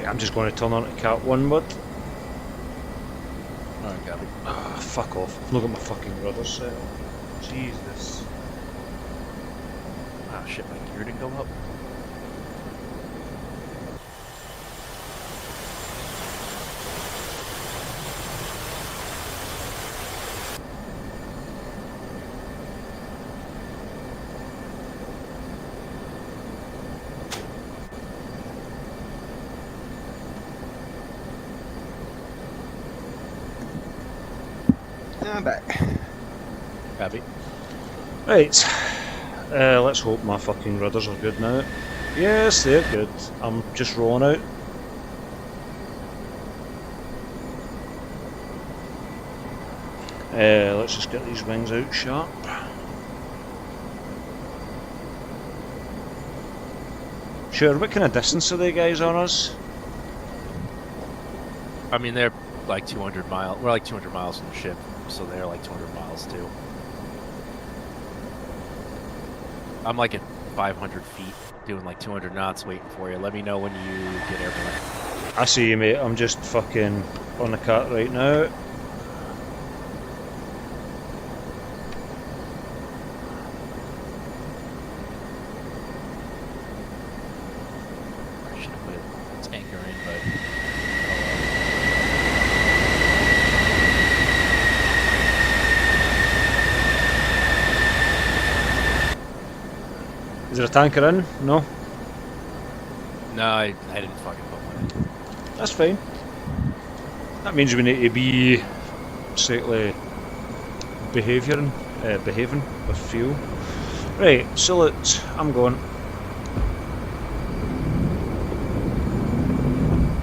Right, I'm just going to turn on to Cat 1 mode. Alright, got it. Ah, fuck off. I've not got my fucking rudders set up. Jesus. Oh shit, my gear didn't go up. I'm back. Copy. Right. Let's hope my fucking rudders are good now. Yes, they're good. I'm just rolling out. Let's just get these wings out sharp. Sure, what kind of distance are they guys on us? I mean, they're like 200 miles. We're like 200 miles from the ship, so they're like 200 miles too. I'm like at 500 feet, doing like 200 knots, waiting for you. Let me know when you get airborne. I see you, mate. I'm just fucking on the cat right now. I should have put its anchor in, but Is there a tanker in? No? no, I didn't fucking put one in. That's fine. That means we need to be slightly behaving with fuel. Right, so look, I'm going.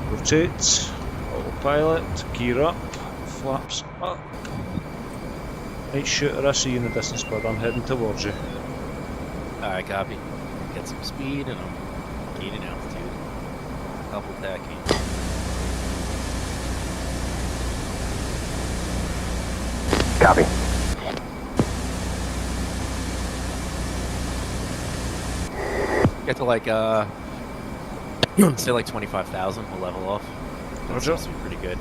Rotate, autopilot, gear up, flaps up. Right, shooter, I see you in the distance, bud. I'm heading towards you. Alright, copy. Get some speed and I'm gaining altitude. Double tacking. Copy. Get to like say like 25,000, we'll level off. That's Roger. supposed to be pretty good.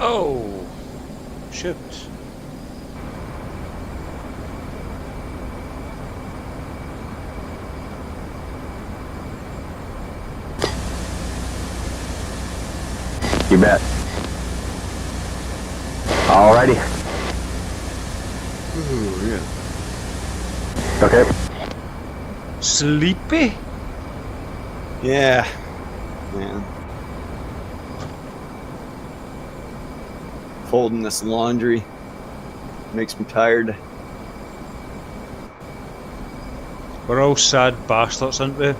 Oh! Shit. You bet. Alrighty. Ooh, yeah. Okay. Sleepy? Yeah. Man. Folding this laundry makes me tired. We're all sad bastards, aren't we?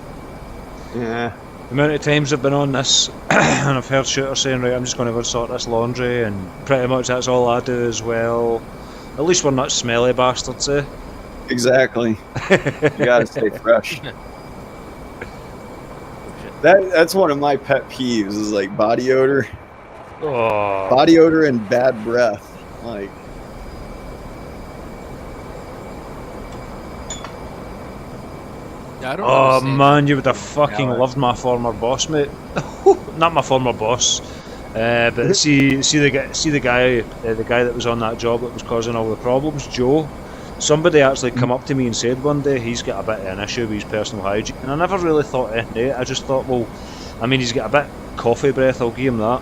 Yeah. The amount of times I've been on this and I've heard shooters saying, right, I'm just going to go sort this laundry, and pretty much that's all I do as well. At least we're not smelly bastards, eh? Exactly. You gotta stay fresh. Oh, shit. That's one of my pet peeves is like body odor. Oh, Body odor and bad breath. Like, Yeah, I don't oh understand. man, you would have fucking Yeah. loved my former boss, mate. Not my former boss, but see the guy that was on that job that was causing all the problems, Joe. Somebody actually come up to me and said one day he's got a bit of an issue with his personal hygiene, and I never really thought anything of it. I just thought, well, I mean, he's got a bit coffee breath, I'll give him that.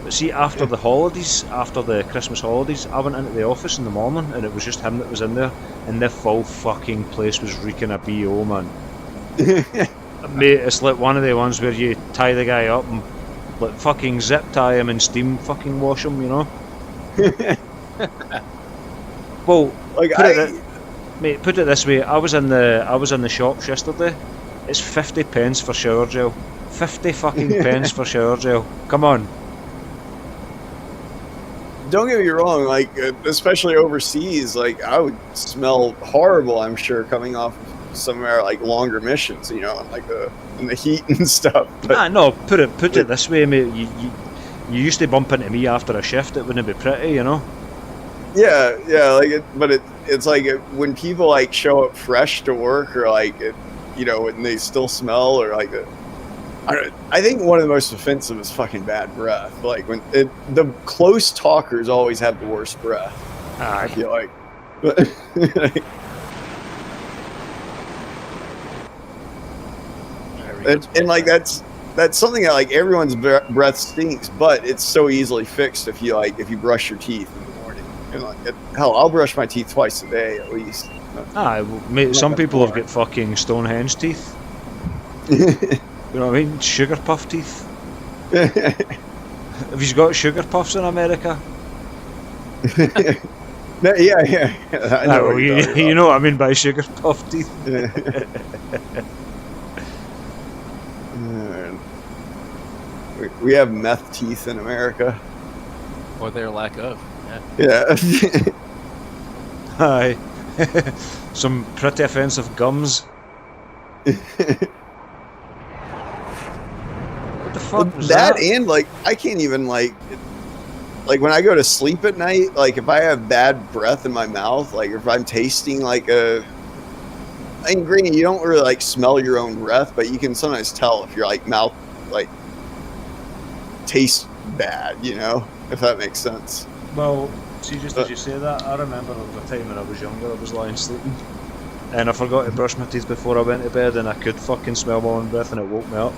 But see, after the holidays, after the Christmas holidays, I went into the office in the morning and it was just him that was in there, and the full fucking place was reeking of BO, man. Mate, it's like one of the ones where you tie the guy up and like fucking zip tie him and steam fucking wash him, you know? Well, like mate, put it this way, I was in the shops yesterday. It's 50 pence for shower gel. 50 fucking pence for shower gel. Come on. don't get me wrong, like especially overseas, like I would smell horrible, I'm sure, coming off some are like longer missions, you know, and like in the heat and stuff. But No, put it this way, mate. You used to bump into me after a shift. It wouldn't be pretty, you know. yeah, like it's like when people like show up fresh to work, or like you know, when they still smell, or like I think one of the most offensive is fucking bad breath. Like when the close talkers always have the worst breath. I feel like. And like that's something that like everyone's breath stinks, but it's so easily fixed if you brush your teeth in the morning. And like hell, I'll brush my teeth twice a day at least. Mate, some people have got fucking Stonehenge teeth. You know what I mean? Sugar puff teeth. Have you got sugar puffs in America? Yeah. I know what you know what I mean by sugar puff teeth. We have meth teeth in America. Or their lack of. Yeah. Hi. Some pretty offensive gums. What the fuck was that? And like I can't even like when I go to sleep at night, like if I have bad breath in my mouth, like if I'm tasting like I mean, granted, you don't really like smell your own breath, but you can sometimes tell if your like mouth like tastes bad, you know, if that makes sense. Well, see, just as you say that, I remember there was a time when I was younger, I was lying sleeping, and I forgot to brush my teeth before I went to bed, and I could fucking smell my own breath, and it woke me up.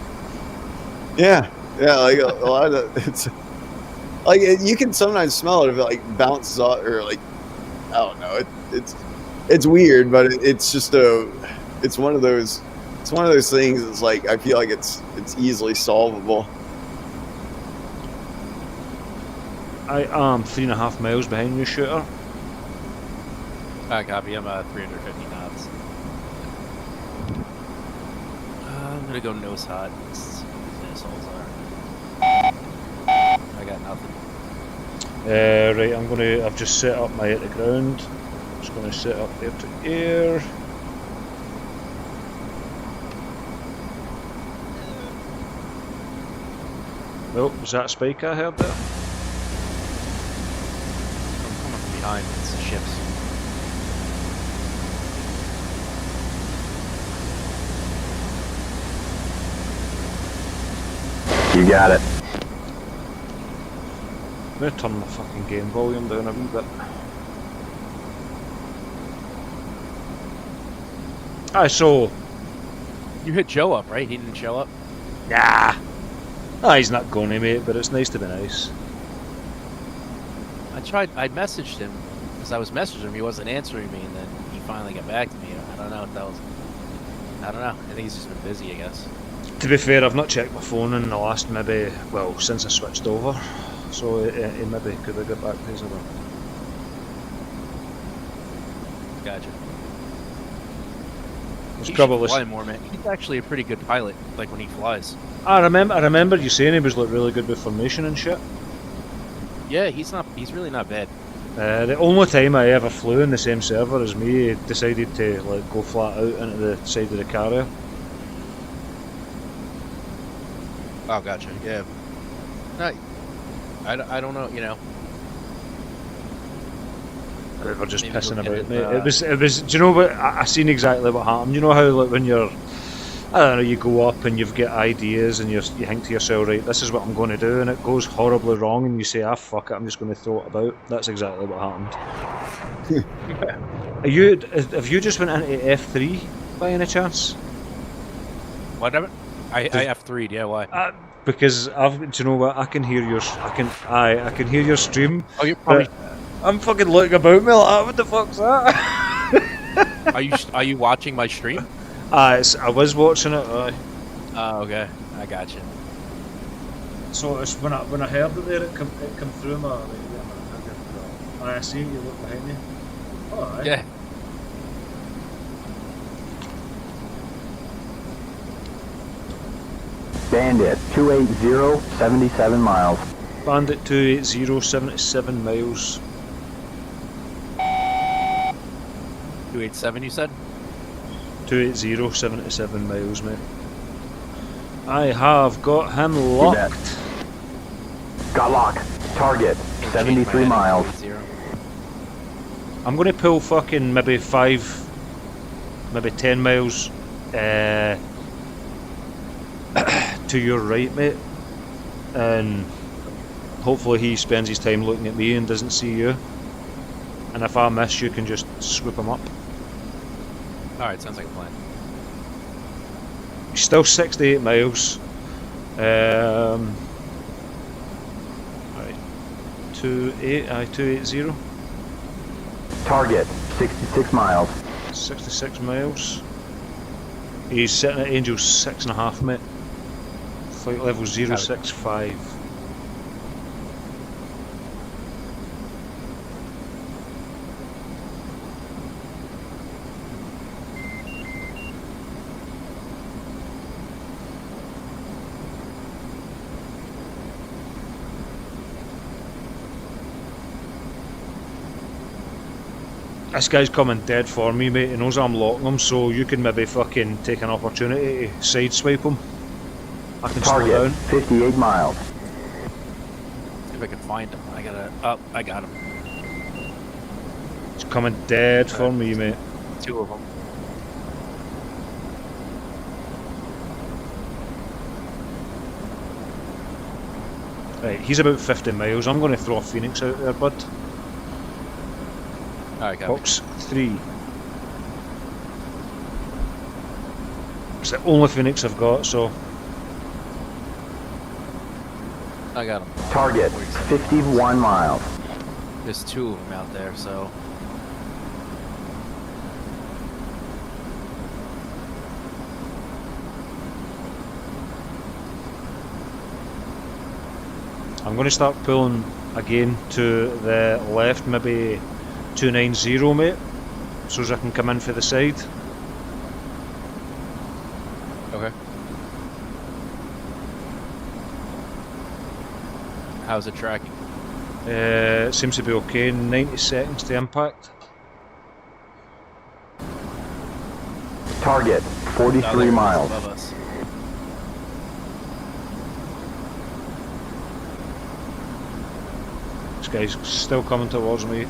Yeah, like a lot of it's like you can sometimes smell it if it like bounces off, or like I don't know, it's weird, but it's just it's one of those things. It's like I feel like it's easily solvable. I am 3.5 miles behind you, shooter. Copy. I'm 350 knots. I'm gonna go nose hot. These assholes are. I got nothing. Right, I've just set up my air to ground. I'm just gonna set up air to air. Oh, was that a spike I heard there? I'm coming from behind. It's the ships. You got it. I'm gonna turn my fucking game volume down a wee bit. Aye, so... You hit Joe up, right? He didn't show up? Nah! He's not going to, mate, but it's nice to be nice. I messaged him, because I was messaging him, he wasn't answering me, and then he finally got back to me. I don't know what that was. I don't know. I think he's just been busy, I guess. To be fair, I've not checked my phone in the last since I switched over. So it maybe could have got back to his other. Gotcha. It's He probably. should fly more, man. He's actually a pretty good pilot, like when he flies. I remember you saying he was like really good with formation and shit. Yeah, he's really not bad. The only time I ever flew in the same server as me, he decided to like go flat out into the side of the carrier. Oh, gotcha. Yeah. No, I don't know. You know. They were just Maybe pissing look about, at, mate. It was. Do you know what? I seen exactly what happened. You know how like when you're, I don't know, you go up and you've got ideas and you think to yourself, right, this is what I'm going to do, and it goes horribly wrong, and you say, ah, fuck it, I'm just going to throw it about. That's exactly what happened. Have you just went into F3 by any chance? Whatever. I F3'd. Yeah, why? Because do you know what? I can hear your your stream. Oh, you're probably. I'm fucking looking about me like, what the fuck's that? Are you watching my stream? I was watching it. Oh, okay. I got you. So it's when I heard it there, it come through my. I see you look behind me. Oh, aye. Yeah. Bandit 280, 77 miles. Bandit 280, 77 miles. 287, you said? 280, 77 miles, mate. I have got him You bet. locked. Got lock. Target, Change 73 my miles. heading to 80. I'm going to pull fucking maybe 10 miles to your right, mate. And hopefully he spends his time looking at me and doesn't see you. And if I miss, you can just swoop him up. Alright, sounds like a plan. He's still 68 miles. Right. 280. Target, 66 miles. 66 miles. He's sitting at Angel 6.5, mate. Flight level 065. This guy's coming dead for me, mate. He knows I'm locking him, so you can maybe fucking take an opportunity to sideswipe him. I can slow Target, down. 58 miles. If I can find him, I gotta. Oh, I got him. He's coming dead for me, mate. Two of them. Right, he's about 50 miles. I'm going to throw a Phoenix out there, bud. Alright, got Box 3. It's the only Phoenix I've got, so I got him. Target, 51 miles. There's two of them out there, so. I'm going to start pulling again to the left, maybe 290, mate, so as I can come in for the side. Okay. How's it tracking? It seems to be okay. 90 seconds to impact. Target, Oh, 43 there, miles. above us. This guy's still coming towards me.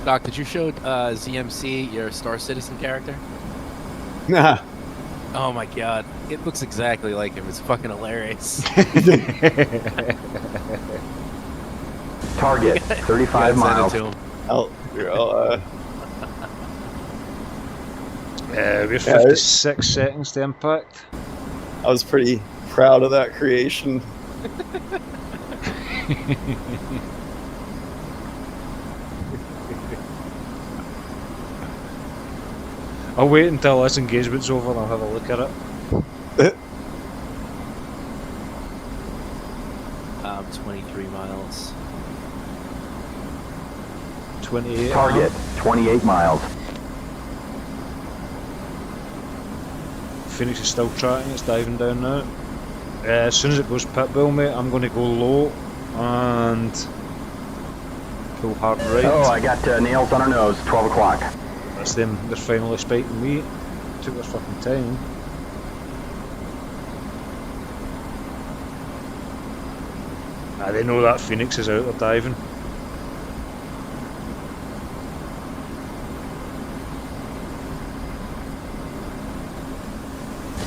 Doc, did you show ZMC your Star Citizen character? Nah. Oh my god, it looks exactly like him. It's fucking hilarious. Target, 35 miles. Send it to him. We're 56 seconds to impact. I was pretty proud of that creation. I'll wait until this engagement's over and I'll have a look at it. 23 miles. 28. Target, 28 miles. Phoenix is still tracking, it's diving down now. As soon as it goes pitbull, mate, I'm going to go low and pull hard right. Oh, I got nails on our nose, 12 o'clock. That's them, they're finally spiking me. Took their fucking time. Nah, they know that Phoenix is out there diving.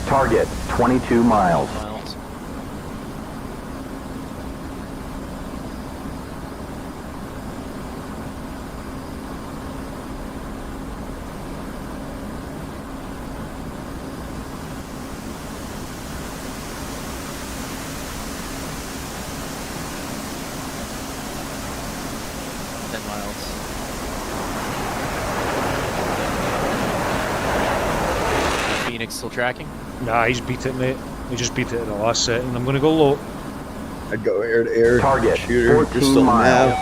Target, 22 miles. Miles. Phoenix still tracking? Nah, he's beat it, mate. He just beat it at the last second. I'm going to go low. I'd go air to air. Target, Shooter. 14 miles.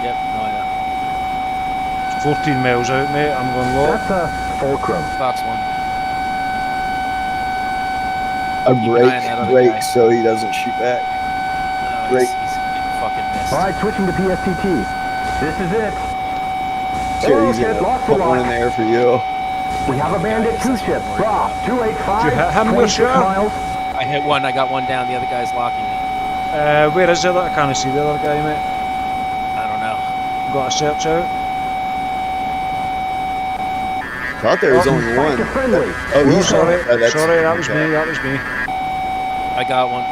Yep, no, I know. 14 miles out, mate. I'm going low. That's a fulcrum. Fox 1. A Keep an break, eye on that other break, guy. so he doesn't shoot back. He's getting fucking missed. All right, switching to PSTT. This is it. Sure, he's shit, gonna lost put the one lock. in there for you. We have a Bandit 2 ship. Raw, 285, Did you hit him, 26 Lucia? miles. I hit one. I got one down. The other guy's locking me. Where is it? I can't see the other guy, mate. I don't know. Got a search out. Thought there was only one. Strike friendly. Oh, Oh, he's sorry, that's- sorry, that was okay. me, that was me. I got one.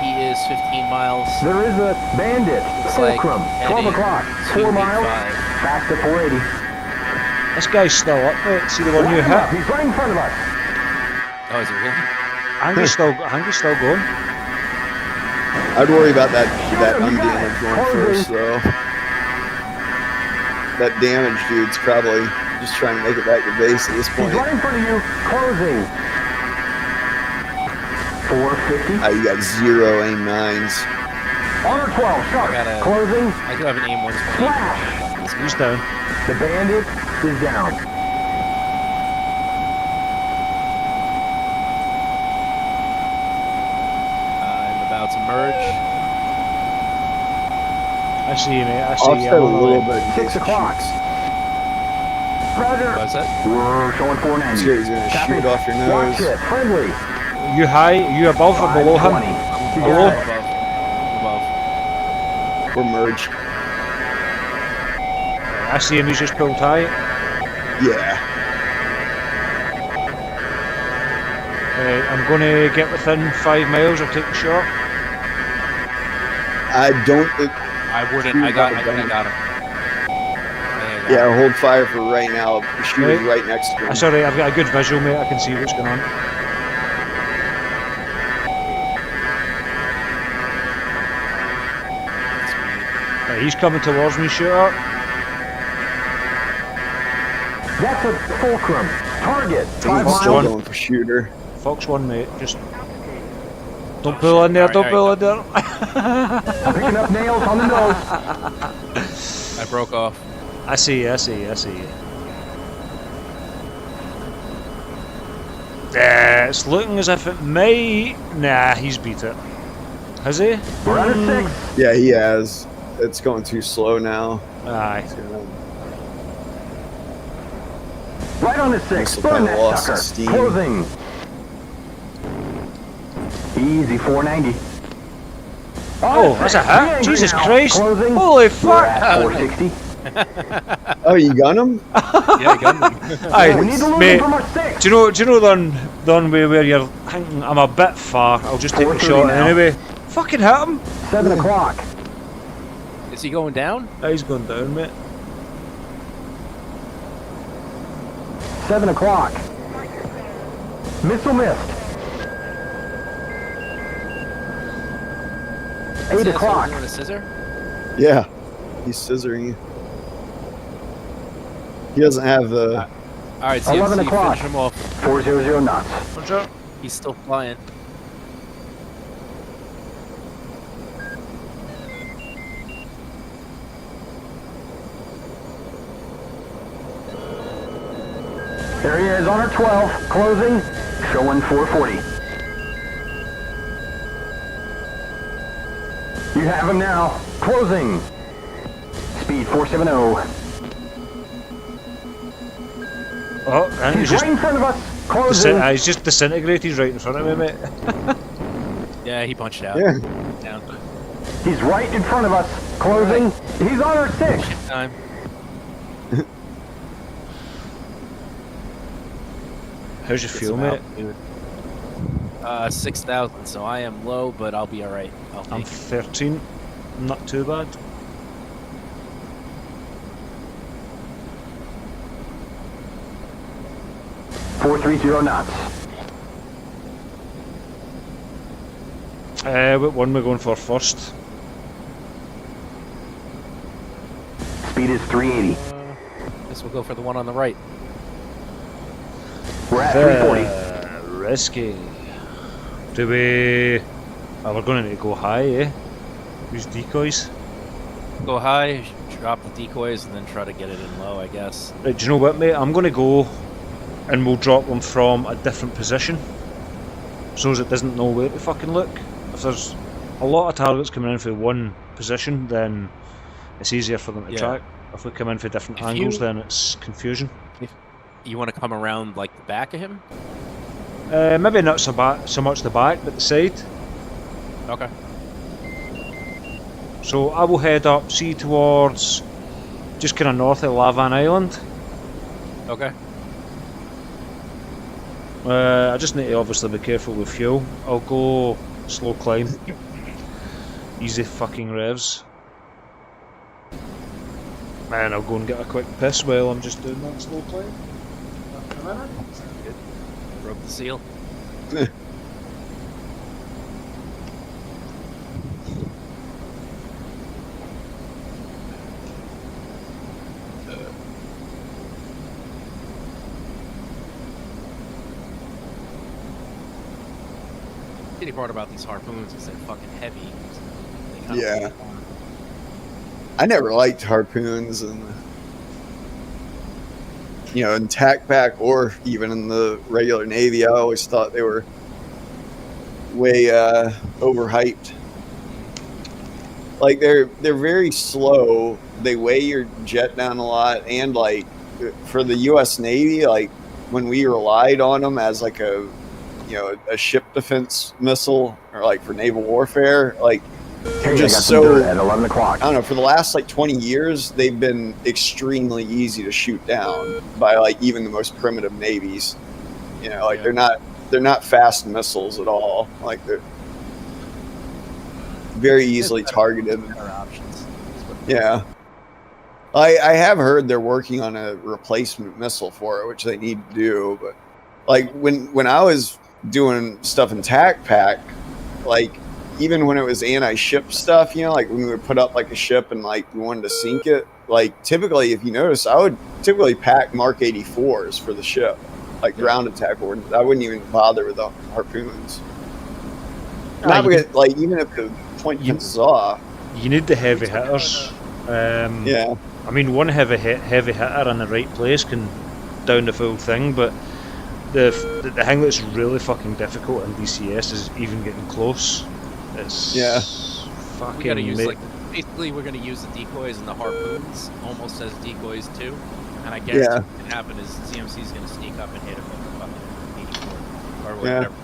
He is 15 miles. There is a Bandit. Looks like Fulcrum, 12 heading o'clock, 4 miles. 285. Back to 480. This guy's still up, mate. See the one you Line him up. hit? He's right in front of us. Oh, is it really? I think he's still going. I'd worry about that Shoot him, you got undamaged it. one Closing. first, though. That damaged dude's probably just trying to make it back to base at this He's point. right in front of you. Closing. 450. You got 0 aim 9s. Honor 12. Sharp. Gotta- Closing. I do have an aim 120. Flash. He's down. The Bandit is down. I'm about to merge. I see you, mate. I see you. Offset a I'm on the little way. bit in 6 case he o'clock. shoots. Roger. What's that? We're showing 490. Sure, he's gonna Copy. shoot off your Watch nose. it. Friendly. You high? You above or below him? 520. You Below? got it. Above. We're merged. I see him. He's just pulled high. Yeah. I'm going to get within 5 miles. I'll take the shot. I don't. I wouldn't. I got him. I think I got him. Yeah, hold fire for right now. The shooter's Right. right next to him. Sorry, I've got a good visual, mate. I can see what's going on. He's coming towards me, shooter. That's a fulcrum. Target. 5 I'm Fox still one. miles. going for shooter. Fox 1, mate. Just don't pull in there. Don't pull in there. I'm picking up nails on the nose. I broke off. I see you. I see you. I see you. It's looking as if it may. Nah, he's beat it. Has he? We're under 6. Yeah, he has. It's going too slow now. Aye. It's gonna- Right on the 6. Missile Burn kinda that lost sucker. its steam. Closing. Easy 490. Oh, that's a hit. Jesus Christ. Closing. Holy We're fuck. at 460. Oh, you gun him? Yeah, I got him. Aye, We need to lose mate. him from our 6. Do you know the way where you're thinking I'm a bit far? I'll just take the 4:30 shot now. anyway. Fucking hit him. 7 o'clock. Is he going down? He's going down, mate. 7 o'clock. Missile missed. 8 o'clock. Doing a scissor? Yeah. He's scissoring you. He doesn't have the. All right, 11 CMC, o'clock. finish him off. 400 knots. What's up? He's still flying. There he is on our 12. Closing. Showing 440. You have him now. Closing. Speed 470. Oh, and He's he's right in front of us. Closing. he's just disintegrated right in front of me, mate. Yeah, he punched out. Yeah. Down. He's right in front of us. Closing. He's on our 6. Time. How's your Gets feel, him mate? out, dude. 6,000, so I am low, but I'll be alright. I'll I'm take it. 13. Not too bad. knots. What one we're going for first? Speed is 380. Guess we'll go for the one on the right. We're at 340. Risky. Do we... Oh, we're going to need to go high, eh? Use decoys. Go high, drop the decoys, and then try to get it in low, I guess. Right, do you know what, mate? I'm going to go and we'll drop them from a different position. so as it doesn't know where to fucking look. If there's a lot of targets coming in for one position, then it's easier for them to Yeah. track. If we come in for different If angles, you- then it's confusion. You want to come around like the back of him? Maybe not so much the back, but the side. Okay. So I will head up, see towards just kind of north of Lavan Island. Okay. I just need to obviously be careful with fuel. I'll go slow climb. Easy fucking revs. And I'll go and get a quick piss while I'm just doing that slow climb. Good. Broke the seal. The shitty part about these harpoons is they're fucking heavy. They kinda Yeah. weigh on. I never liked harpoons, and in TAC pack or even in the regular Navy, I always thought they were way overhyped. Like they're very slow. They weigh your jet down a lot, and like for the U.S. Navy, like when we relied on them as like a ship defense missile or like for naval warfare, like Hey, just I got some so- dirt at 11 o'clock. I don't know, for the last like 20 years, they've been extremely easy to shoot down by like even the most primitive navies. Like Yeah. they're not fast missiles at all. Like they're very easily targeted. Better options. Is what- Yeah. I have heard they're working on a replacement missile for it, which they need to do. But like when I was doing stuff in TAC pack, like even when it was anti-ship stuff, like when we would put up like a ship and like we wanted to sink it, like typically, if you notice, I would typically pack Mark 84s for the ship, like ground attack ordnance. I wouldn't even bother with the harpoons. Not because, like, even if the point comes off. You need the heavy hitters. Yeah. I mean, one heavy hitter in the right place can down the full thing, but the thing that's really fucking difficult in DCS is even getting close. It's fucking. We gotta use ma- like basically we're gonna use the decoys and the harpoons almost as decoys too. And I guarantee Yeah. what can happen is CMC's gonna sneak up and hit him with the fucking 84 or Yeah. whatever.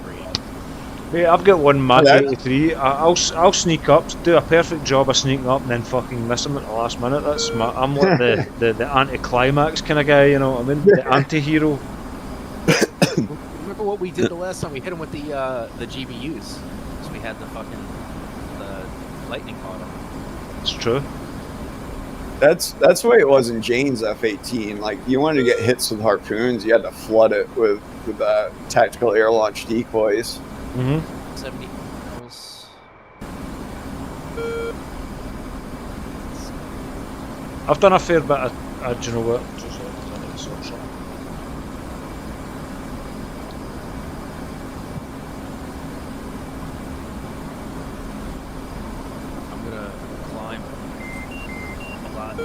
Mate, I've got one Mag That- 83. I'll sneak up, do a perfect job of sneaking up, and then fucking miss him at the last minute. I'm like the anti-climax kind of guy, you know what I mean? The anti-hero. Remember what we did the last time? We hit him with the GBUs. So we had the lightning caught him. It's true. That's the way it was in Jane's F-18. Like, you wanted to get hits with harpoons, you had to flood it with tactical air launch decoys. Mm-hmm. 70 miles. I've done a fair bit of, do you know what? I'm gonna climb a lot.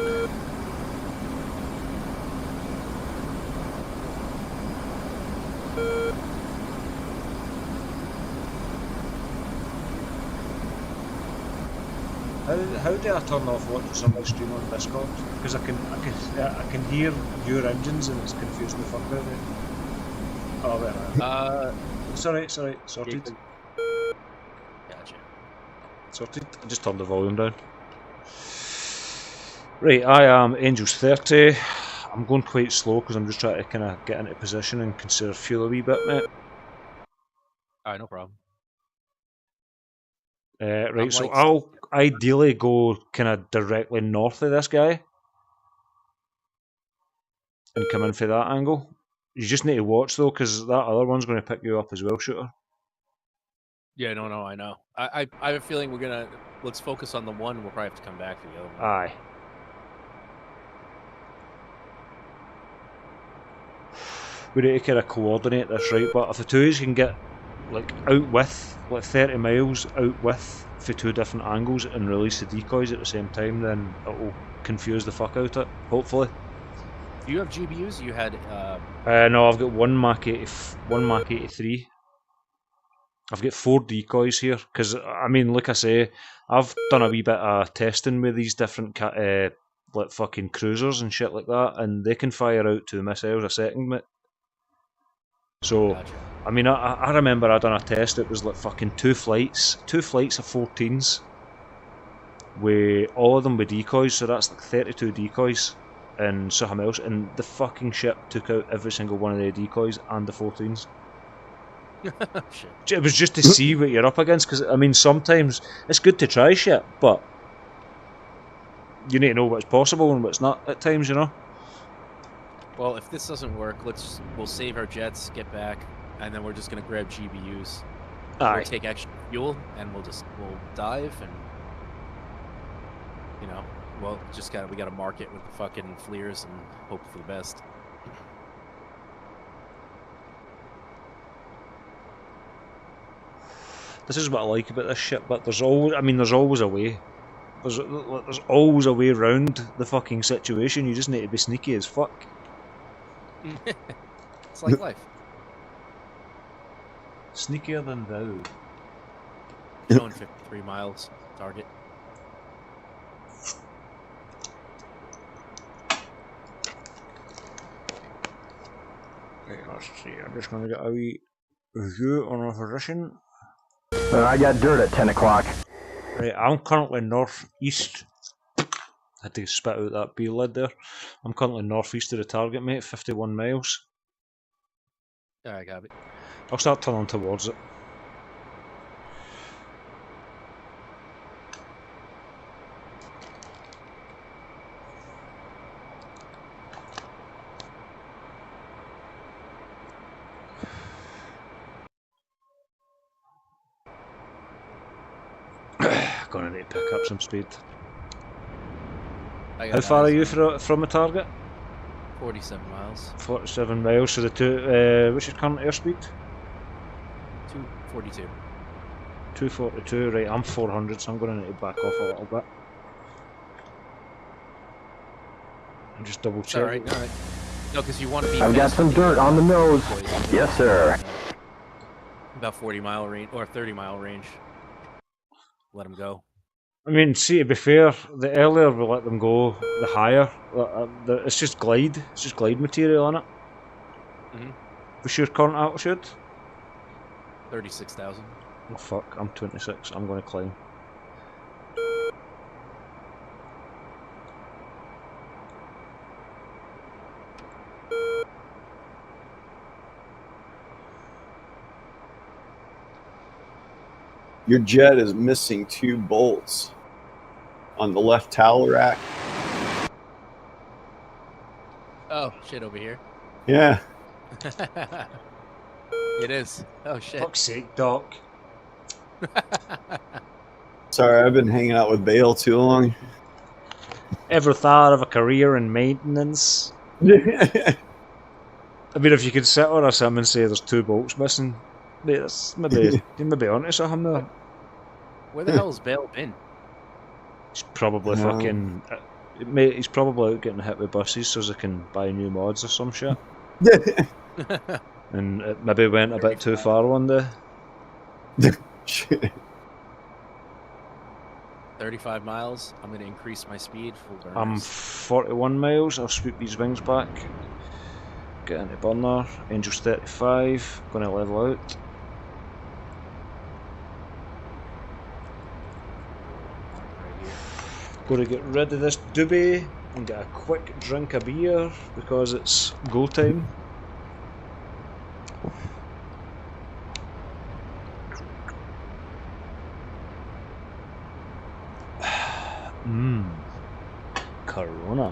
How do I turn off watching somebody stream on Discord? Because I can hear your engines and it's confused the fuck out of me. Oh, right. It's alright, sorted. Gotcha. Sorted. I just turned the volume down. Right, I am Angels 30. I'm going quite slow because I'm just trying to kind of get into position and conserve fuel a wee bit, mate. Alright, no problem. Right, so like- I'll ideally go kind of directly north of this guy and come in for that angle. You just need to watch though, because that other one's going to pick you up as well, shooter. Yeah, no, I know. I have a feeling let's focus on the one. We'll probably have to come back to the other one. Aye. We need to kind of coordinate this, right? But if the two of you can get like out with, like 30 miles out with for two different angles and release the decoys at the same time, then it'll confuse the fuck out of it, hopefully. Do you have GBUs? You had No, I've got one Mach 83. I've got 4 decoys here because I mean, like I say, I've done a wee bit of testing with these different like fucking cruisers and shit like that, and they can fire out 2 missiles a second, mate. So, Gotcha. I mean, I remember I done a test. It was like fucking 2 flights of 14s, with all of them with decoys. So that's like 32 decoys and something else, and the fucking ship took out every single one of the decoys and the 14s. Shit. It was just to see what you're up against, because I mean, sometimes it's good to try shit, but you need to know what's possible and what's not at times, you know. Well, if this doesn't work, we'll save our jets, get back, and then we're just gonna grab GBUs. Aye. We'll take extra fuel, and we'll dive, and you know, we gotta mark it with the fucking fleers and hope for the best. This is what I like about this shit, but there's always a way. There's always a way around the fucking situation. You just need to be sneaky as fuck. It's like life. Sneakier than thou. Showing 53 miles target. Right, let's see. I'm just going to get a wee review on our position. I got dirt at 10 o'clock. Right, I'm currently northeast. I had to spit out that B lid there. I'm currently northeast of the target, mate, 51 miles. Alright, got it. I'll start turning towards it. Gonna need to pick up some speed. How far are you from the target? 47 miles. 47 miles, so the two, what's your current airspeed? 242. 242, right, I'm 400, so I'm going to need to back off a little bit. And just double check. Alright, alright. No, because you want to be... I've got some dirt on the nose. Yes, sir. About 40-mile range, or 30-mile range. Let them go. I mean, see, to be fair, the earlier we let them go, the higher. It's just glide. It's just glide material on it. Mm-hmm. What's your current altitude? 36,000. Oh fuck, I'm 26. I'm going to climb. Your jet is missing 2 bolts on the left towel rack. Oh, shit, over here. Yeah. It is. Oh, shit. Fuck's sake, Doc. Sorry, I've been hanging out with Bale too long. Ever thought of a career in maintenance? I mean, if you could sit on a sim and say there's 2 bolts missing, mate, that's maybe you may be onto something there. Where the hell has Bale been? He's probably fucking. Mate, he's probably out getting hit with buses so they can buy new mods or some shit. And it maybe went a bit too far one day. 35 miles. I'm going to increase my speed. Full burners. I'm 41 miles. I'll sweep these wings back. Get into burner. Angel's 35. Gonna level out. Gonna get rid of this doobie and get a quick drink of beer because it's go time. Corona.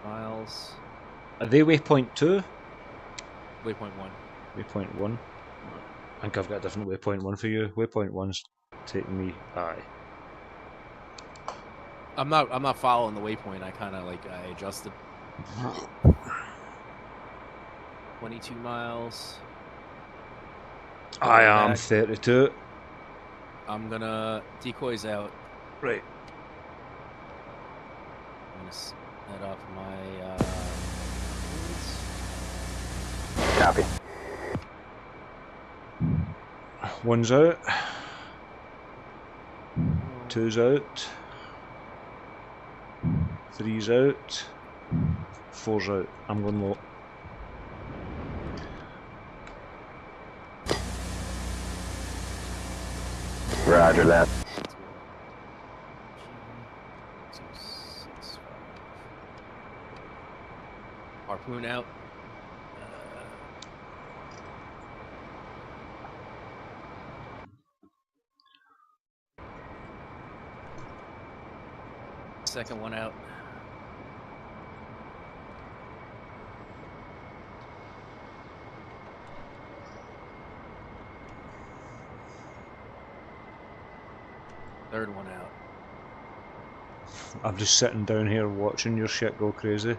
Miles. Are they waypoint 2? Waypoint 1. Waypoint 1. I think I've got a different waypoint 1 for you. Waypoint 1's taking me. Aye. I'm not following the waypoint. I kind of like I adjusted. 22 miles. I am Back. 32. I'm gonna decoys out. Right. I'm gonna set up my. Copy. One's out. Two's out. Three's out. Four's out. I'm going low. Roger that. Harpoon out. Second one out. Third one out. I'm just sitting down here watching your shit go crazy.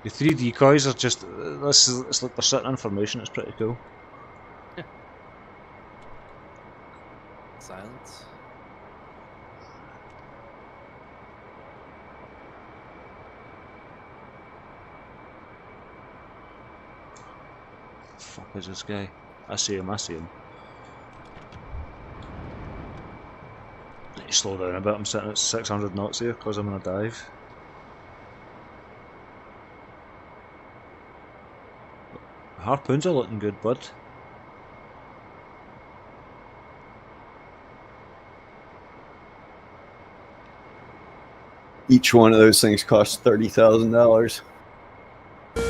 The 3 decoys are just, it's like they're sitting in formation, it's pretty cool. Silence. Fuck is this guy? I see him, I see him. Need to slow down a bit, I'm sitting at 600 knots here because I'm in a dive. Harpoons are looking good, bud. Each one of those things costs $30,000.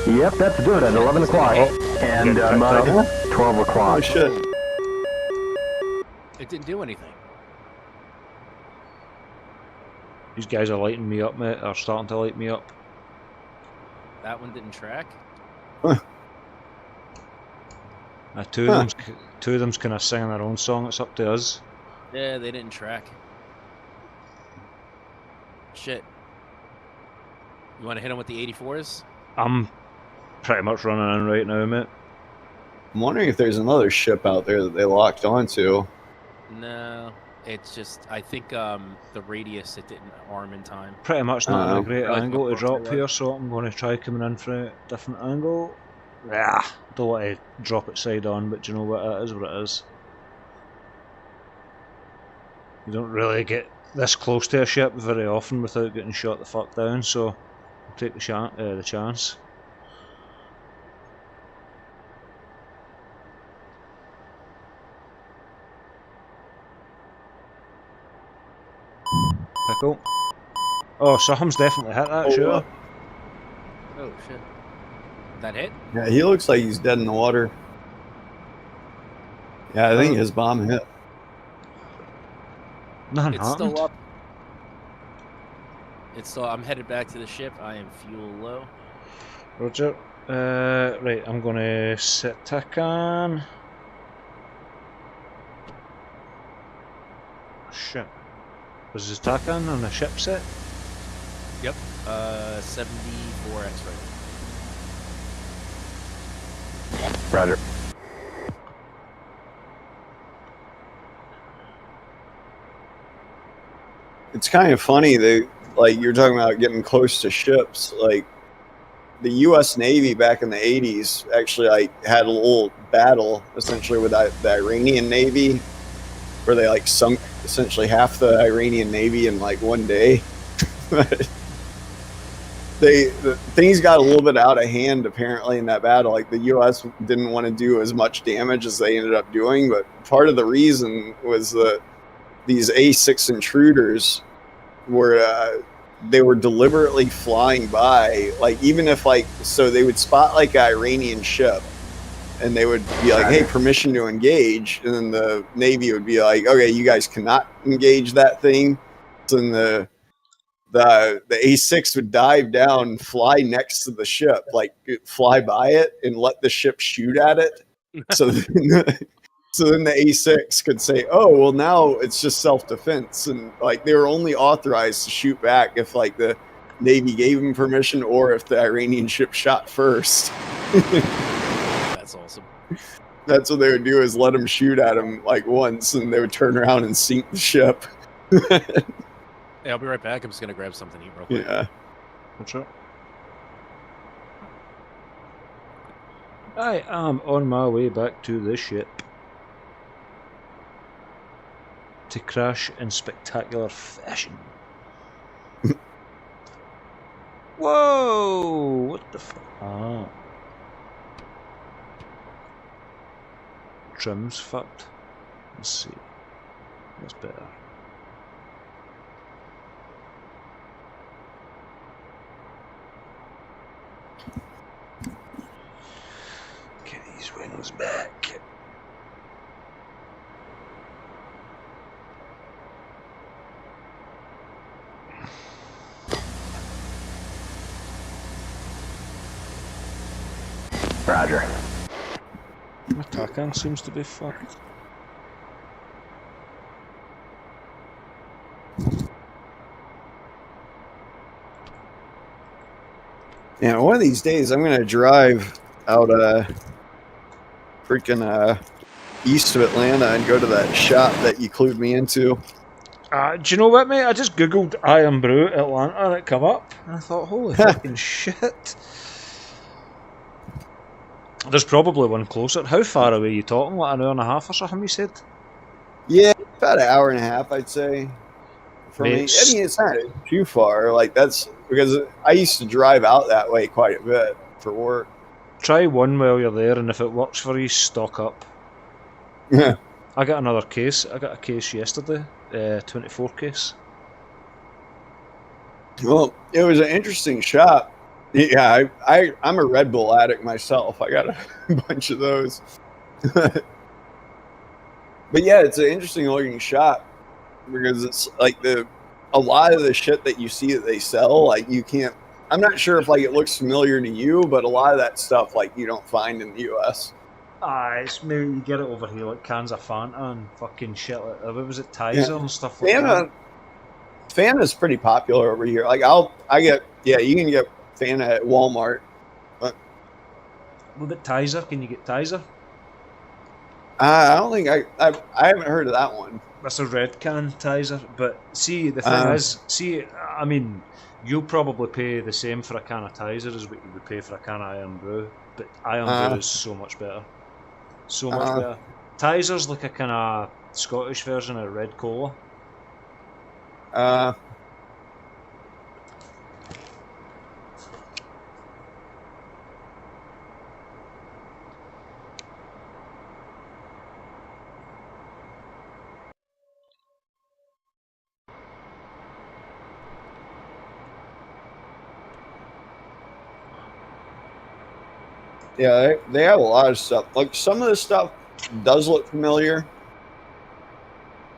Yep, that's good at 11 o'clock. And Mike, 12 Oh o'clock. shit. It didn't do anything. These guys are lighting me up, mate, are starting to light me up. That one didn't track. Two of them's kind of singing their own song, it's up to us. Yeah, they didn't track. Shit. You want to hit them with the 84s? I'm pretty much running in right now, mate. I'm wondering if there's another ship out there that they locked onto. No. It's just, I think the radius, it didn't arm in time. Pretty much not a great Like angle to what drop Brooks here, so I'm going to try coming in from a different angle. Yeah, don't want to drop it side on, but do you know what, it is what it is. You don't really get this close to a ship very often without getting shot the fuck down, so I'll take the chance. Pickle. Oh, something's definitely hit that, sure. Oh, shit. That hit? Yeah, he looks like he's dead in the water. Yeah, I think his bomb hit. Nothing It's happened. still up. It's still, I'm headed back to the ship. I am fuel low. Roger. Right, I'm gonna set Takan. Shit. Was his Takan on a ship set? Yep. 74x right. Roger. It's kind of funny that, like, you're talking about getting close to ships. Like, the U.S. Navy back in the 80s actually like had a little battle essentially with the Iranian Navy, where they like sunk essentially half the Iranian Navy in like one day. Things got a little bit out of hand apparently in that battle. Like the U.S. didn't want to do as much damage as they ended up doing, but part of the reason was that these A6 intruders were they were deliberately flying by, like even if like, so they would spot like an Iranian ship and they would be like, hey, permission to engage, and then the Navy would be like, okay, you guys cannot engage that thing. So then the A6 would dive down, fly next to the ship, like fly by it and let the ship shoot at it. So then So then the A6 could say, "Oh, well, now it's just self-defense," and like they were only authorized to shoot back if like the Navy gave them permission or if the Iranian ship shot first. That's awesome. That's what they would do, is let them shoot at them like once, and they would turn around and sink the ship. Hey, I'll be right back. I'm just gonna grab something to eat real quick. Yeah. What's up? I am on my way back to the ship to crash in spectacular fashion. Whoa! What the fuck? Ah. Trim's fucked. Let's see. That's better. Get these wings back. Roger. My Takan seems to be fucked. Yeah, one of these days I'm gonna drive out freaking east of Atlanta and go to that shop that you clued me into. Do you know what, mate? I just googled Iron Brew Atlanta and it come up, and I thought, holy fucking shit. There's probably one closer. How far away are you talking? Like an hour and a half or something, you said? Yeah, about an hour and a half, I'd say. For me, I Mate, mean, it's not too far. Like that's because I used to drive out that way quite a bit for work. try one while you're there, and if it works for you, stock up. Yeah. I got another case. I got a case yesterday, 24 case. Well, it was an interesting shop. Yeah, I'm a Red Bull addict myself. I got a bunch of those. But yeah, it's an interesting looking shop because it's like a lot of the shit that you see that they sell, like you can't. I'm not sure if like it looks familiar to you, but a lot of that stuff like you don't find in the U.S. It's maybe you get it over here like cans of Fanta and fucking shit like that. What was it, Tizer and stuff like that? Fanta's pretty popular over here. Like you can get Fanta at Walmart. What about Tizer? Can you get Tizer? I don't think I haven't heard of that one. That's a red can Tizer. But see, the thing is, I mean, you'll probably pay the same for a can of Tizer as what you would pay for a can of Iron Brew. But Iron Brew is so much better. So much better. Tizer's like a kind of Scottish version of Red Cola. Yeah, they have a lot of stuff. Like some of the stuff does look familiar,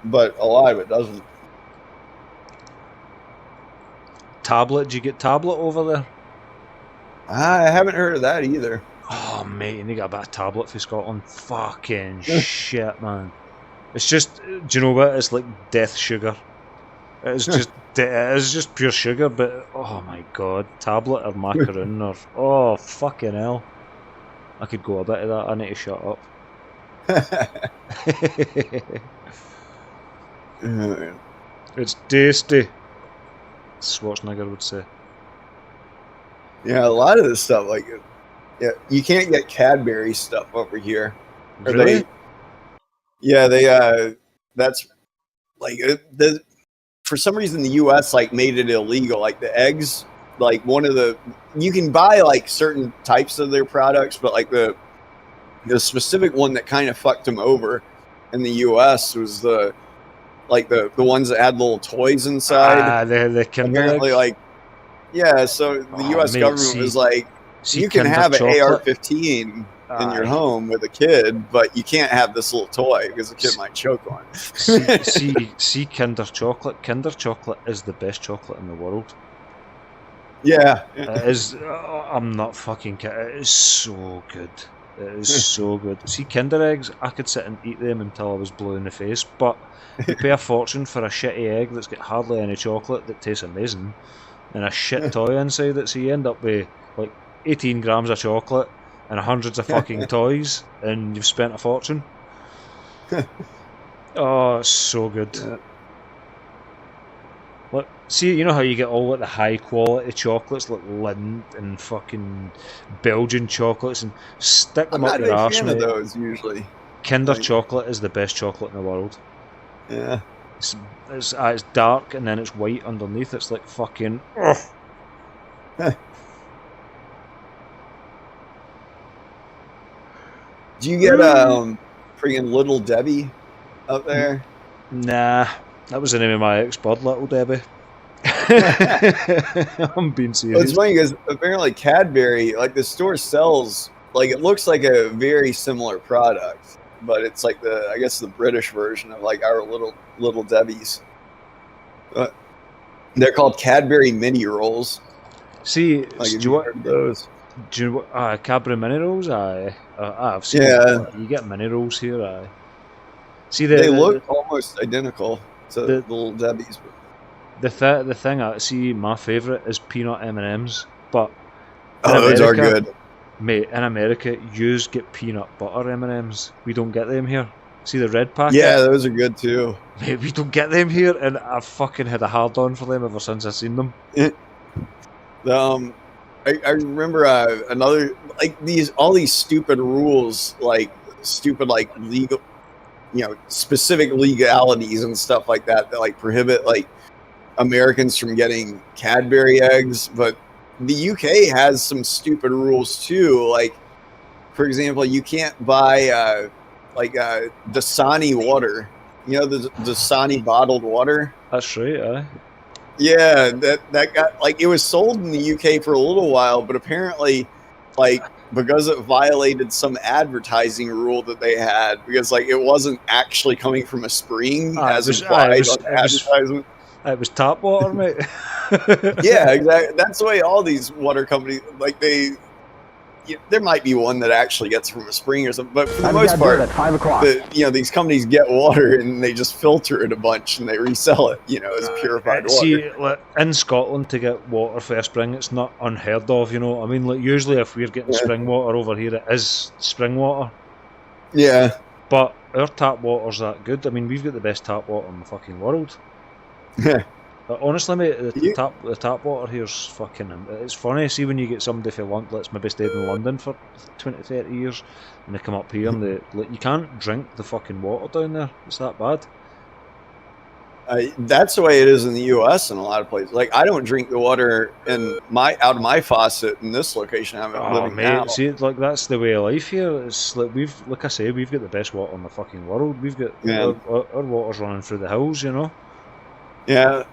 but a lot of it doesn't. Tablet? Did you get Tablet over there? I haven't heard of that either. Oh, mate, and you got a bit of Tablet for Scotland. Fucking shit, man. It's just, do you know what? It's like death sugar. It's just, it is just pure sugar, but oh my god, Tablet or macaroon or, oh, fucking hell. I could go a bit of that. I need to shut up. It's tasty. Schwarzenegger would say. Yeah, a lot of this stuff, like, yeah, you can't get Cadbury stuff over here. Or Really? That's like for some reason the U.S. like made it illegal. Like the eggs, like you can buy like certain types of their products, but like the specific one that kind of fucked them over in the U.S. was the ones that had little toys inside. The Kinder Apparently, eggs? like, yeah. So the U.S. mate, government was like, you can Kinder have an chocolate. AR-15 in your home with a kid, but you can't have this little toy because the kid might choke on it. see Kinder chocolate. Kinder chocolate is the best chocolate in the world. Yeah. It is. I'm not fucking kidding. It is so good. It is so good. See, Kinder eggs, I could sit and eat them until I was blue in the face, but you pay a fortune for a shitty egg that's got hardly any chocolate that tastes amazing, and a shit toy inside it, so you end up with like 18 grams of chocolate and hundreds of fucking toys, and you've spent a fortune. Oh, it's so good. Yeah. Look, see, you know how you get all like the high quality chocolates like Lindt and fucking Belgian chocolates and stick I'm them up not a your big arse, fan of mate. those usually. Kinder Like- chocolate is the best chocolate in the world. Yeah. It's dark and then it's white underneath. It's like fucking. Ugh. Do you get freaking Little Debbie up there? Nah, that was the name of my ex-bud, Little Debbie. I'm being Well, serious. it's funny because apparently Cadbury, like the store sells, like it looks like a very similar product, but it's like I guess the British version of like our little Debbie's. They're called Cadbury mini rolls. See, Like do have you you want? heard of those? Do you want Cadbury mini rolls? I've seen. Yeah. You get mini rolls here. Aye. See They look almost identical to the- Little Debbie's. the thing. I see. My favourite is peanut M&Ms, but in Oh, those are America- good. mate, in America, yous get peanut butter M&Ms. We don't get them here. See the red packet? Yeah, those are good too. Mate, we don't get them here, and I've fucking had a hard on for them ever since I seen them. I remember another like all these stupid rules, like stupid like legal, specific legalities and stuff like that like prohibit like Americans from getting Cadbury eggs, but the UK has some stupid rules too. Like, for example, you can't buy Dasani water. You know, the Dasani bottled water. That's right, aye. Yeah, that got like it was sold in the UK for a little while, but apparently, like because it violated some advertising rule that they had, because like it wasn't actually coming from a spring as implied on the advertisement. It was tap water, mate. Yeah, exactly. That's the way all these water companies like there might be one that actually gets from a spring or something, but for the I've most got to do it part, at 5 o'clock. these companies get water and they just filter it a bunch and they resell it, as purified water. See, like, in Scotland to get water for a spring, it's not unheard of, you know. I mean, like usually if we're getting spring water over here, it is spring water. Yeah. But our tap water's that good. I mean, we've got the best tap water in the fucking world. Yeah. Honestly, mate, the tap water here's fucking. It's funny. See, when you get somebody for lunch that's maybe stayed in London for 20, 30 years, and they come up here and you can't drink the fucking water down there. It's that bad. That's the way it is in the U.S. in a lot of places. Like, I don't drink the water out of my faucet in this location I'm living mate, now. see, like that's the way of life here. It's like like I say, we've got the best water in the fucking world. We've got our water's running through the hills, you know. Yeah,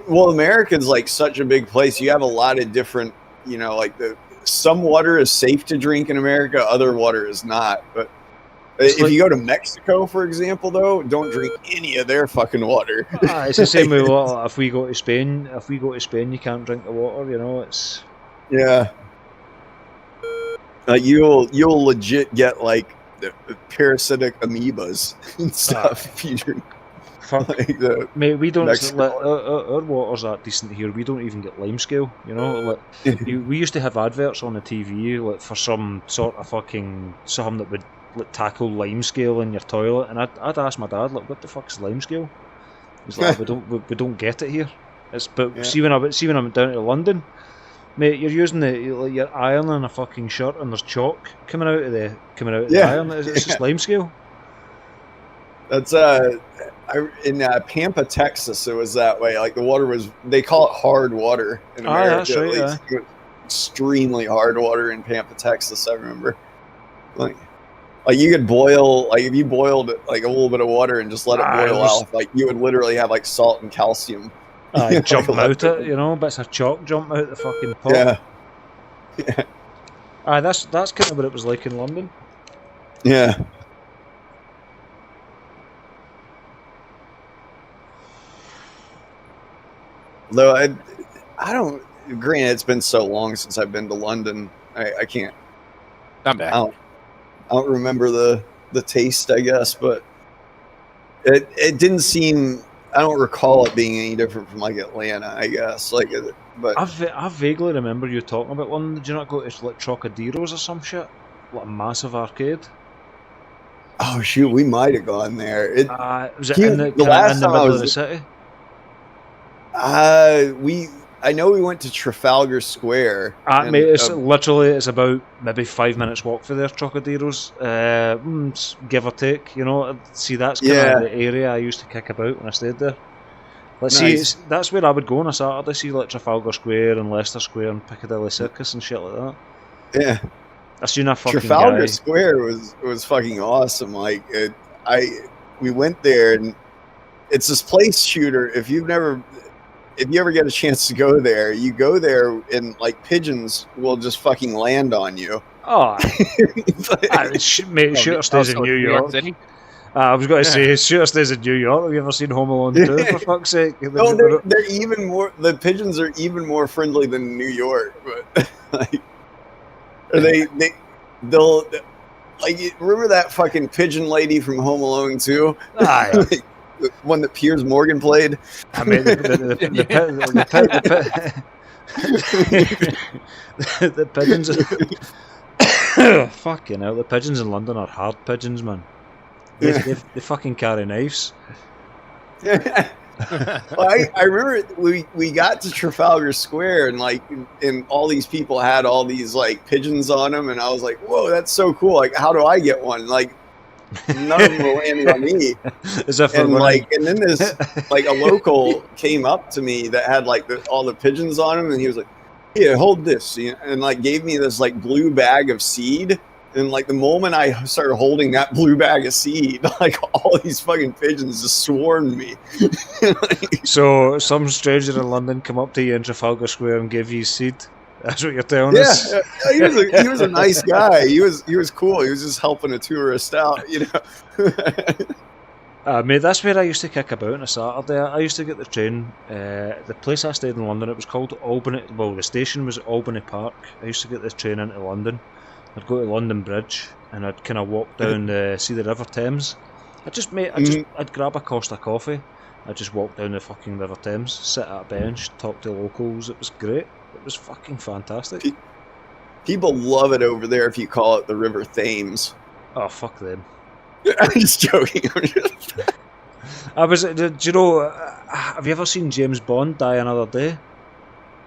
America's like such a big place. You have a lot of different, like some water is safe to drink in America, other water is not. But if you go to Mexico, for example, though, don't drink any of their fucking water. It's the same way. If we go to Spain, you can't drink the water. You know, it's yeah. You'll legit get like the parasitic amoebas and stuff if you drink. fuck. Like Mate, we don't. Mexico. Our water's that decent here. We don't even get lime scale. You know, like we used to have adverts on the TV like for some sort of fucking something that would like tackle lime scale in your toilet, and I'd ask my dad like, "What the fuck's lime scale?" He's like, "We don't get it here." See when I went down to London, mate, you're using you're ironing a fucking shirt and there's chalk coming out of the iron. It's just lime scale. That's in Pampa, Texas, it was that way. Like the water was, they call it hard water in America. That's right, at least. It was extremely hard water in Pampa, Texas. I remember, like you could boil, like if you boiled like a little bit of water and just let it boil off, like you would literally have like salt and calcium. Jump out it, bits of chalk jump out the fucking pot. Yeah. That's kind of what it was like in London. Yeah. Though I don't. Granted, it's been so long since I've been to London. I can't. I'm back. I don't remember the taste, I guess, but it didn't seem. I don't recall it being any different from like Atlanta, I guess. But I vaguely remember you talking about one. Did you not go to like Trocadero's or some shit? Like a massive arcade. oh shoot, we might have gone there. Was it in the last time I middle was of the city? I know we went to Trafalgar Square. Mate, it's about maybe 5 minutes walk for there, Trocadero's, give or take. You know, see that's kind of the area I used to kick about when I stayed there. Let's see, that's where I would go on a Saturday. See like Trafalgar Square and Leicester Square and Piccadilly Circus and shit like that. Yeah, I seen a fucking Trafalgar guy. Square was fucking awesome. We went there and it's this place shooter. If you ever get a chance to go there, you go there and like pigeons will just fucking land on you. Oh, mate, shooter stays in New York. City? I was going to say, shooter stays in New York. Have you ever seen Home Alone 2, for fuck's sake? No, they're even more. The pigeons are even more friendly than New York. But like, they'll like. Remember that fucking pigeon lady from Home Alone 2? Aye. The one that Piers Morgan played. I mean, the pigeons. Fucking hell, the pigeons in London are hard pigeons, man. They fucking carry knives. Well, I remember we got to Trafalgar Square and all these people had all these like pigeons on them, and I was like, whoa, that's so cool. Like, how do I get one? Like, none of them were landing on me. And then this like a local came up to me that had like all the pigeons on him, and he was like, "Yeah, hold this," and like gave me this like blue bag of seed. And like the moment I started holding that blue bag of seed, like all these fucking pigeons just swarmed me. So some stranger in London come up to you in Trafalgar Square and give you seed. That's what you're telling us. Yeah, he was a nice guy. He was cool. He was just helping a tourist out, you know. Mate, that's where I used to kick about on a Saturday. I used to get the train. The place I stayed in London, it was called Albany. Well, the station was at Albany Park. I used to get the train into London. I'd go to London Bridge and I'd kind of walk down see the River Thames. I'd grab a Costa coffee. I'd just walk down the fucking River Thames, sit at a bench, talk to locals. It was great. It was fucking fantastic. People love it over there if you call it the River Thames. Oh, fuck them. I'm just joking. Do you know, have you ever seen James Bond Die Another Day?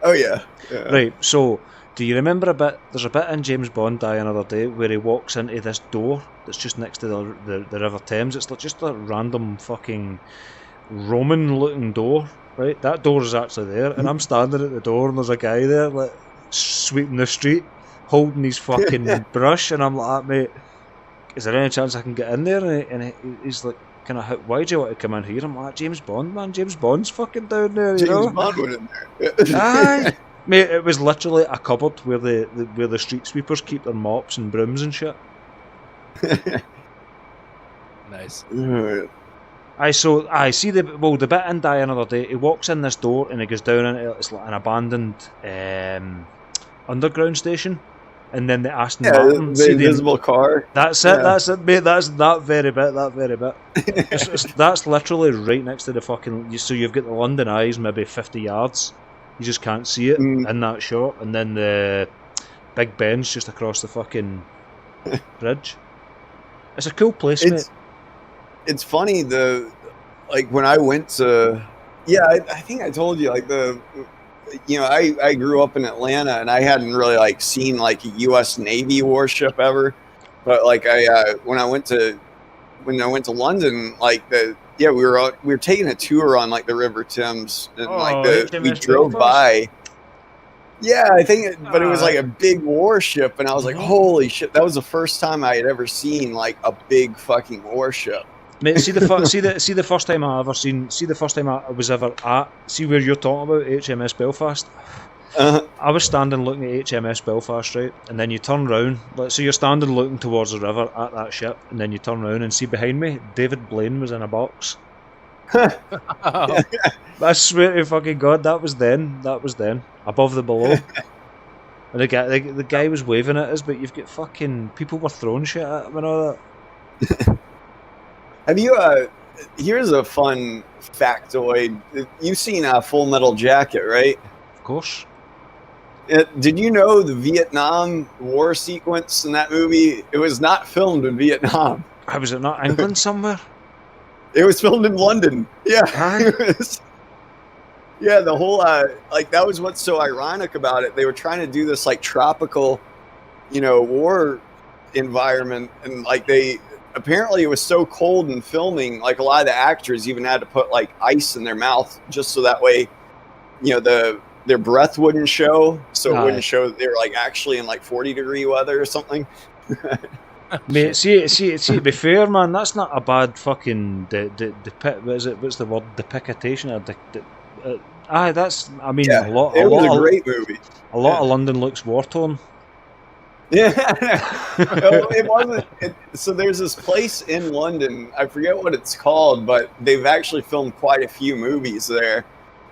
Oh, yeah. Right, so, do you remember there's a bit in James Bond Die Another Day where he walks into this door that's just next to the River Thames. It's like just a random fucking Roman-looking door, right? That door is actually there, and I'm standing at the door and there's a guy there, like, sweeping the street, holding his fucking brush, and I'm like, mate, is there any chance I can get in there? And he's like, kind of, why do you want to come in here? I'm like, James Bond, man. James Bond's fucking down there, you know? James Bond went in there. Aye. Mate, it was literally a cupboard where the street sweepers keep their mops and brooms and shit. Nice. I see the bit in Die Another Day. He walks in this door and he goes down into it's like an abandoned underground station, and then the Aston Martin, the invisible car. That's it. Yeah. That's it, mate. That's that very bit. That's literally right next to the fucking. So you've got the London Eyes, maybe 50 yards. You just can't see it in that shot, and then the Big Ben's just across the fucking bridge. It's a cool place, mate. It's funny, when I went to, I think I told you, I grew up in Atlanta and I hadn't really seen a U.S. Navy warship ever, but when I went to London, we were taking a tour on the River Thames and we drove by. Yeah, I think, but it was a big warship, and I was like, holy shit! That was the first time I had ever seen a big fucking warship. Mate, see the first time I was ever at. See where you're talking about HMS Belfast. I was standing looking at HMS Belfast, right, and then you turn round. So you're standing looking towards the river at that ship, and then you turn round and see behind me, David Blaine was in a box. I swear to fucking God, that was then. Above the below. And the guy was waving at us, but you've got fucking people were throwing shit at him and all that. Have you? Here's a fun factoid. You've seen Full Metal Jacket, right? Of course. Did you know the Vietnam War sequence in that movie? It was not filmed in Vietnam. How was it not England somewhere? It was filmed in London. Yeah. Aye. Yeah, the whole like that was what's so ironic about it. They were trying to do this like tropical, war environment, and like apparently it was so cold in filming, like a lot of the actors even had to put like ice in their mouth just so that way, their breath wouldn't show, so it wouldn't show that they were like actually in like 40-degree weather or something. Mate, see, to be fair, man, that's not a bad fucking what's the word? Depiction or that's. I mean, Yeah, a lot. it was a great movie. A lot of London looks war torn. Yeah, no, it wasn't. So there's this place in London. I forget what it's called, but they've actually filmed quite a few movies there,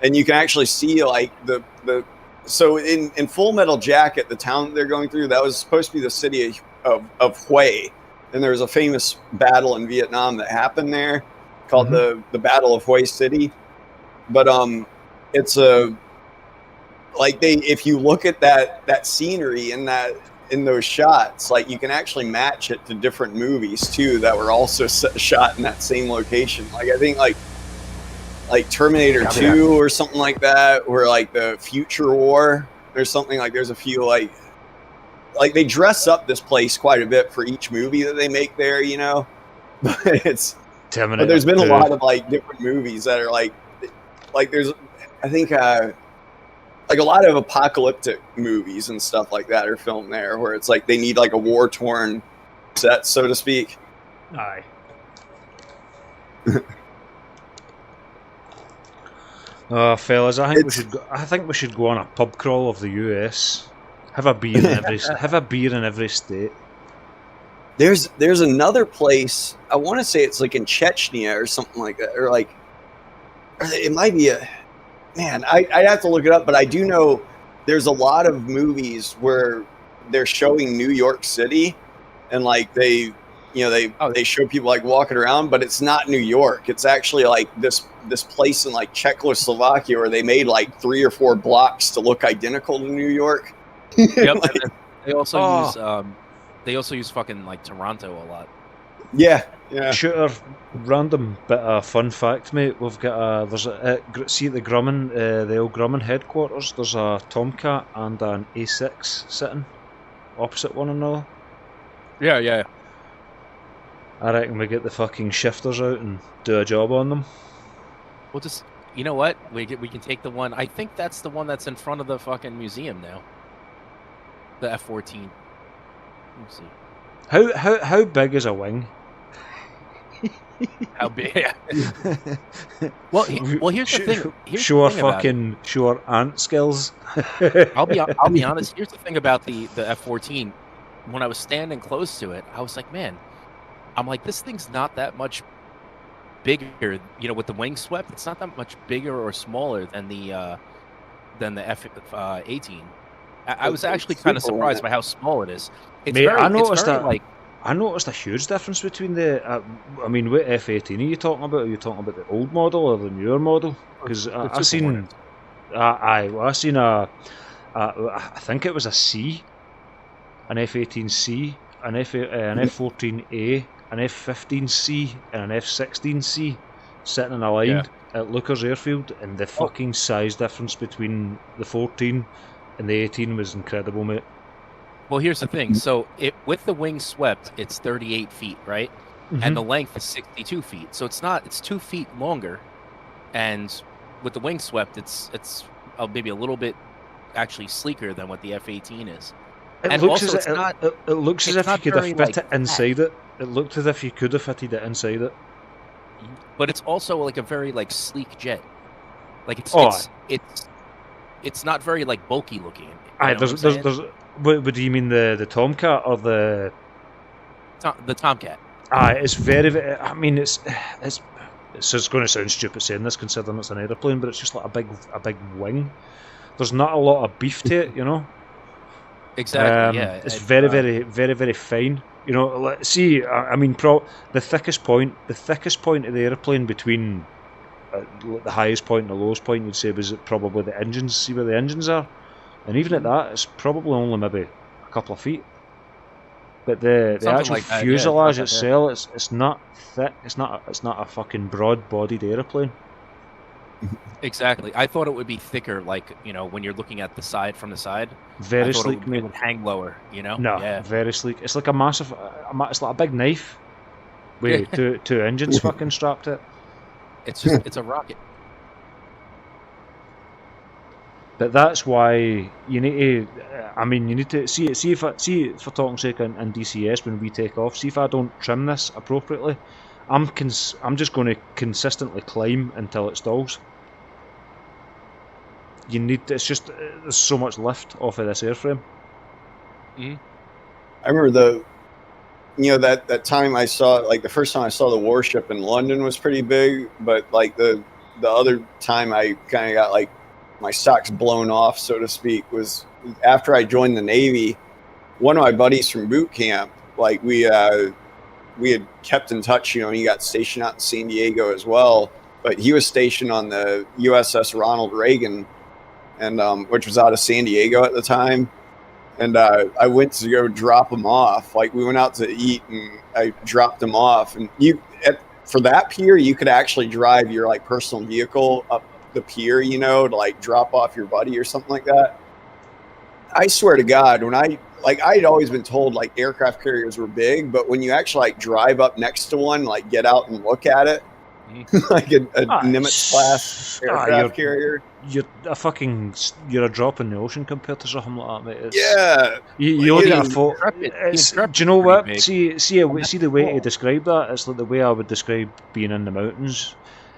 and you can actually see like the. So in Full Metal Jacket, the town they're going through, that was supposed to be the city of Hue, and there was a famous battle in Vietnam that happened there, called the Battle of Hue City. But it's if you look at that scenery in those shots, like you can actually match it to different movies too that were also shot in that same location. Like I think like Terminator 2 or something like that, or like the Future War. There's something like there's a few like they dress up this place quite a bit for each movie that they make there, But it's Terminator but there's been 2. a lot of like different movies that are like there's I think like a lot of apocalyptic movies and stuff like that are filmed there, where it's like they need like a war-torn set, so to speak. Aye. Fellas, I think we should go on a pub crawl of the US. Have a beer in every state. There's another place. I want to say it's like in Chechnya or something like that, or like it might be I'd have to look it up, but I do know there's a lot of movies where they're showing New York City, and like they show people like walking around, but it's not New York. It's actually like this place in like Czechoslovakia where they made like 3 or 4 blocks to look identical to New York. Yep. Like, They also use fucking like Toronto a lot. yeah. Shooter, random bit of fun fact, mate. We've got see at the Grumman, the old Grumman headquarters. There's a Tomcat and an A6 sitting opposite one another. Yeah. I reckon we get the fucking shifters out and do a job on them. We'll just, you know what? We can take the one. I think that's the one that's in front of the fucking museum now. The F-14. Let's see. How big is a wing? How big? well, here's the thing. Sure ant skills. I'll be honest. Here's the thing about the F-14. When I was standing close to it, I was like, man, this thing's not that much bigger. With the wing swept, it's not that much bigger or smaller than the F-18. I was actually kind of surprised by how small it is. I noticed a huge difference between the. What F-18 are you talking about? Are you talking about the old model or the newer model? Because I seen I think it was a C, an F-18C, an F-14A, an F-15C, and an F-16C sitting in a line at Lookers Airfield, and the fucking size difference between the 14 and the 18 was incredible, mate. Well, here's the thing. So, with the wing swept, it's 38 feet, right? Mm-hmm. And the length is 62 feet. So it's 2 feet longer. And with the wing swept, it's maybe a little bit actually sleeker than what the F-18 is. It looks as if you could have fit it inside it. It looked as if you could have fitted it inside it. But it's also like a very like sleek jet. Like it's not very like bulky looking. What do you mean, the Tomcat or the Tomcat? It's very. It's going to sound stupid saying this, considering it's an aeroplane, but it's just like a big wing. There's not a lot of beef to it, Exactly. Yeah. It's and, very, very, very, very fine. You know, see, I mean, the thickest point of the airplane between the highest point and the lowest point, you'd say, was probably the engines. See where the engines are, and even at that, it's probably only maybe a couple of feet. But the Something actual like that, yeah, fuselage it's not that itself, it's not thick. It's not a fucking broad-bodied airplane. Exactly. I thought it would be thicker, like, you know, when you're looking at the side from the side. Very I thought sleek, it mate. would hang lower, you know? No, Yeah. very sleek. It's like a massive. It's like a big knife with two engines fucking strapped to it. It's a rocket. But that's why you need to. I mean, you need to see for talking sake and DCS when we take off. See if I don't trim this appropriately. I'm just going to consistently climb until it stalls. You need. It's just there's so much lift off of this airframe. Mm-hmm. I remember that time I saw, like, the first time I saw the warship in London was pretty big, but like the other time I kind of got like my socks blown off, so to speak, was after I joined the Navy. One of my buddies from boot camp, like we had kept in touch, you know, and he got stationed out in San Diego as well, but he was stationed on the USS Ronald Reagan, and which was out of San Diego at the time. And I went to go drop him off. Like, we went out to eat, and I dropped him off. And for that pier, you could actually drive your like personal vehicle up the pier, you know, to like drop off your buddy or something like that. I swear to God, when I'd always been told like aircraft carriers were big, but when you actually like drive up next to one, like get out and look at it, like a Nimitz class aircraft carrier. You're a drop in the ocean compared to something like that, mate. Yeah, you only get a photo. The Do you know what? big. See the way to describe that. It's like the way I would describe being in the mountains.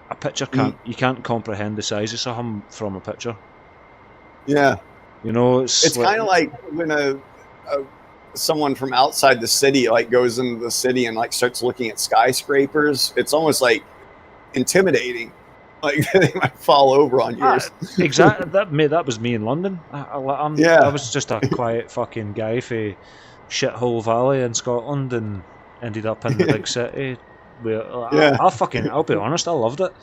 A picture you can't comprehend the size of something from a picture. Yeah, you know, it's kind of like when someone from outside the city like goes into the city and like starts looking at skyscrapers. It's almost like intimidating. Like they might fall over on yours. Exactly. That was me in London. I was just a quiet fucking guy for shithole valley in Scotland and ended up in the big city. I'll be honest, I loved it.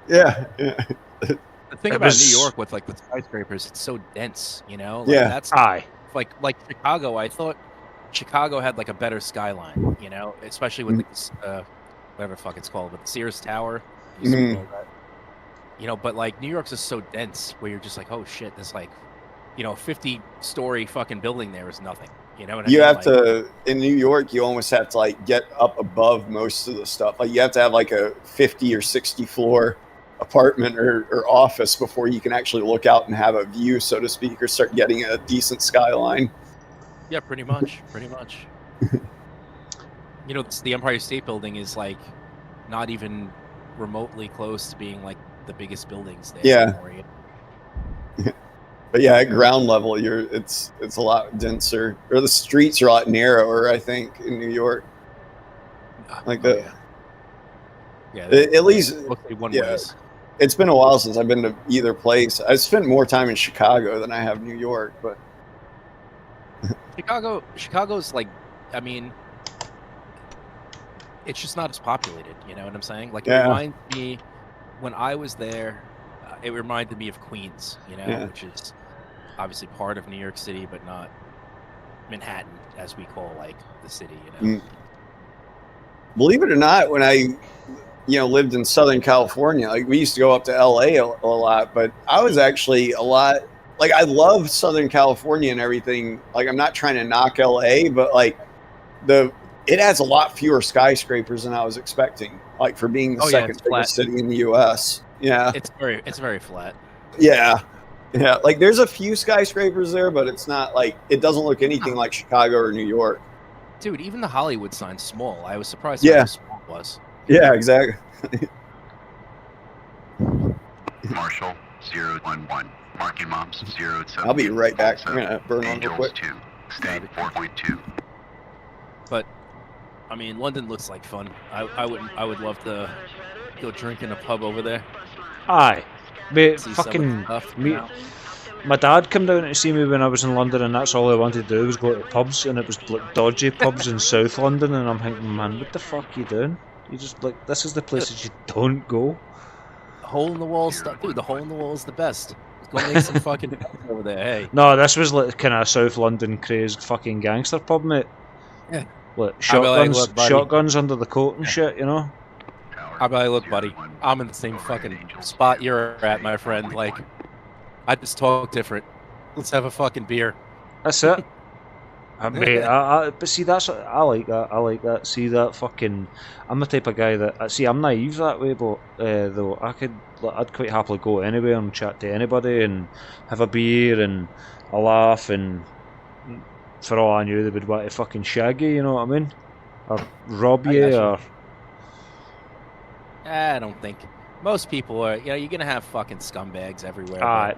Yeah. The thing about New York with like the skyscrapers, it's so dense, you know? Like, that's like Chicago. I thought Chicago had like a better skyline, you know, especially with whatever the fuck it's called, but the Sears Tower. You know, but like New York's just so dense where you're just like, oh shit, there's like, you know, 50-story fucking building there is nothing. You know what I mean? You have to, in New York, you almost have to like get up above most of the stuff. Like you have to have like a 50 or 60 floor apartment or office before you can actually look out and have a view, so to speak, or start getting a decent skyline. Yeah, pretty much. You know, the Empire State Building is like not even remotely close to being like the biggest buildings there. Yeah. But yeah, at ground level, it's a lot denser, or the streets are a lot narrower, I think, in New York. Like that. Yeah. At least one ways. It's been a while since I've been to either place. I spent more time in Chicago than I have New York, but Chicago's like, I mean, it's just not as populated. You know what I'm saying? Like, it reminds me when I was there. It reminded me of Queens, you know, which is obviously part of New York City, but not Manhattan, as we call like the city. You know. Believe it or not, when I, lived in Southern California, like we used to go up to LA a lot, but I was actually a lot. Like, I love Southern California and everything. Like, I'm not trying to knock LA, but like it has a lot fewer skyscrapers than I was expecting. Like, for being the second biggest city in the U.S. Yeah, it's very flat. Yeah. Like, there's a few skyscrapers there, but it's not like, it doesn't look anything like Chicago or New York. Dude, even the Hollywood sign's small. I was surprised how small it was. Yeah, exactly. Marshall 011. Marking moms 07. I'll be right back. I'm gonna burn on real quick. 2. State 4.2. But I mean, London looks like fun. I would love to go drink in a pub over there. Aye, but See fucking stuff, me. my dad came down to see me when I was in London, and that's all I wanted to do was go to pubs, and it was like dodgy pubs in South London, and I'm thinking, man, what the fuck are you doing? You just like, this is the places you don't go. Hole in the wall stuff, dude. The hole in the wall is the best. Go make some fucking over there. Hey. No, this was like kind of South London crazed fucking gangster pub, mate. Yeah. Like I'll be like, look, buddy. shotguns under the coat and shit, you know. I'll be like, look, buddy, I'm in the same fucking spot you're at, my friend. Like, I just talk different. Let's have a fucking beer. That's it. Mate, but see, I like that. I like that. See that fucking. I'm the type of guy that. See, I'm naive that way, but though I'd quite happily go anywhere and chat to anybody and have a beer and a laugh, and for all I knew, they would want to fucking shag you. You know what I mean? Or rob you, or. I don't think most people are. You know, you're gonna have fucking scumbags everywhere.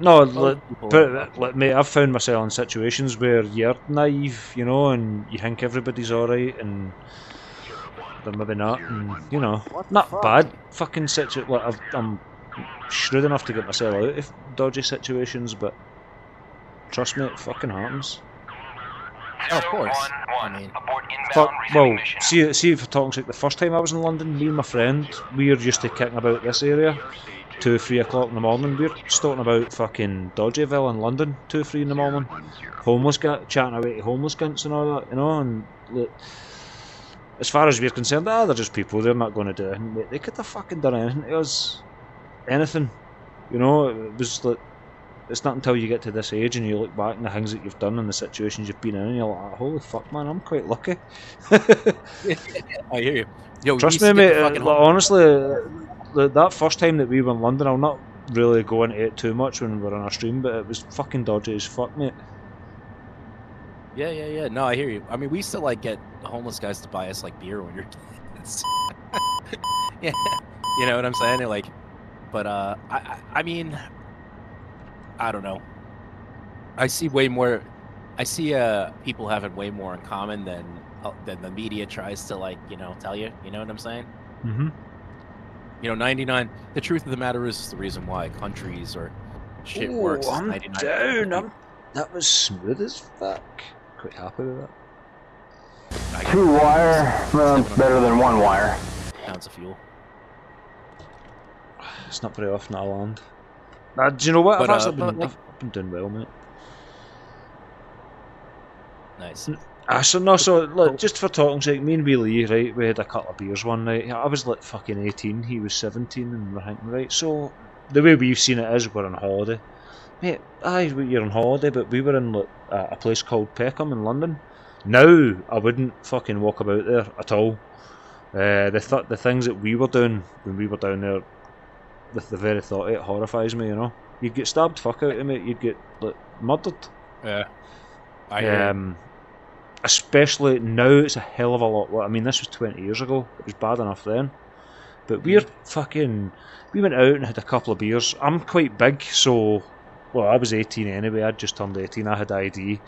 Mate, I've found myself in situations where you're naive, you know, and you think everybody's alright, and they're maybe not, and you know, not bad fucking situation. Like, I'm shrewd enough to get myself out of dodgy situations, but trust me, it fucking happens. Oh, of course. I mean, well, see, for talking like the first time I was in London, me and my friend, we were used to kicking about this area, 2, 3 o'clock in the morning. We were talking about fucking Dodgyville in London, 2, 3 in the morning. Homeless guy, chatting away to homeless cunts and all that, you know. And look, as far as we're concerned, they're just people. They're not going to do anything. Mate, they could have fucking done anything to us, anything, you know. It was like. It's not until you get to this age and you look back on the things that you've done and the situations you've been in, and you're like, holy fuck, man, I'm quite lucky. I hear you. Yo, trust me, mate, honestly, that first time that we were in London, I'll not really go into it too much when we're on our stream, but it was fucking dodgy as fuck, mate. Yeah. No, I hear you. I mean, we used to like get homeless guys to buy us like beer when you're kids. Yeah, you know what I'm saying? Like, but I mean, I don't know. I see way more. I see people having way more in common than the media tries to, like, you know, tell you. You know what I'm saying? Mm-hmm. You know, 99. The truth of the matter is the reason why countries or shit works. I'm 99. down. That was smooth as fuck. Quite happy with that. 2 wire, better than 1 wire. Pounds of fuel. It's not very often I land. Do you know what? I've been doing well, mate. Nice. So look, just for talking's sake, me and Wee Lee, right, we had a couple of beers one night. I was like fucking 18, he was 17, and we're thinking, right, so the way we've seen it is we're on holiday. Mate, you're on holiday, but we were in like a place called Peckham in London. Now, I wouldn't fucking walk about there at all. The things that we were doing when we were down there, with the very thought, it horrifies me, you know. You'd get stabbed fuck out of, mate. You'd get like murdered. Yeah. I hear especially now, it's a hell of a lot. I mean, this was 20 years ago. It was bad enough then. But we went out and had a couple of beers. I'm quite big, so, well, I was 18 anyway. I'd just turned 18. I had ID.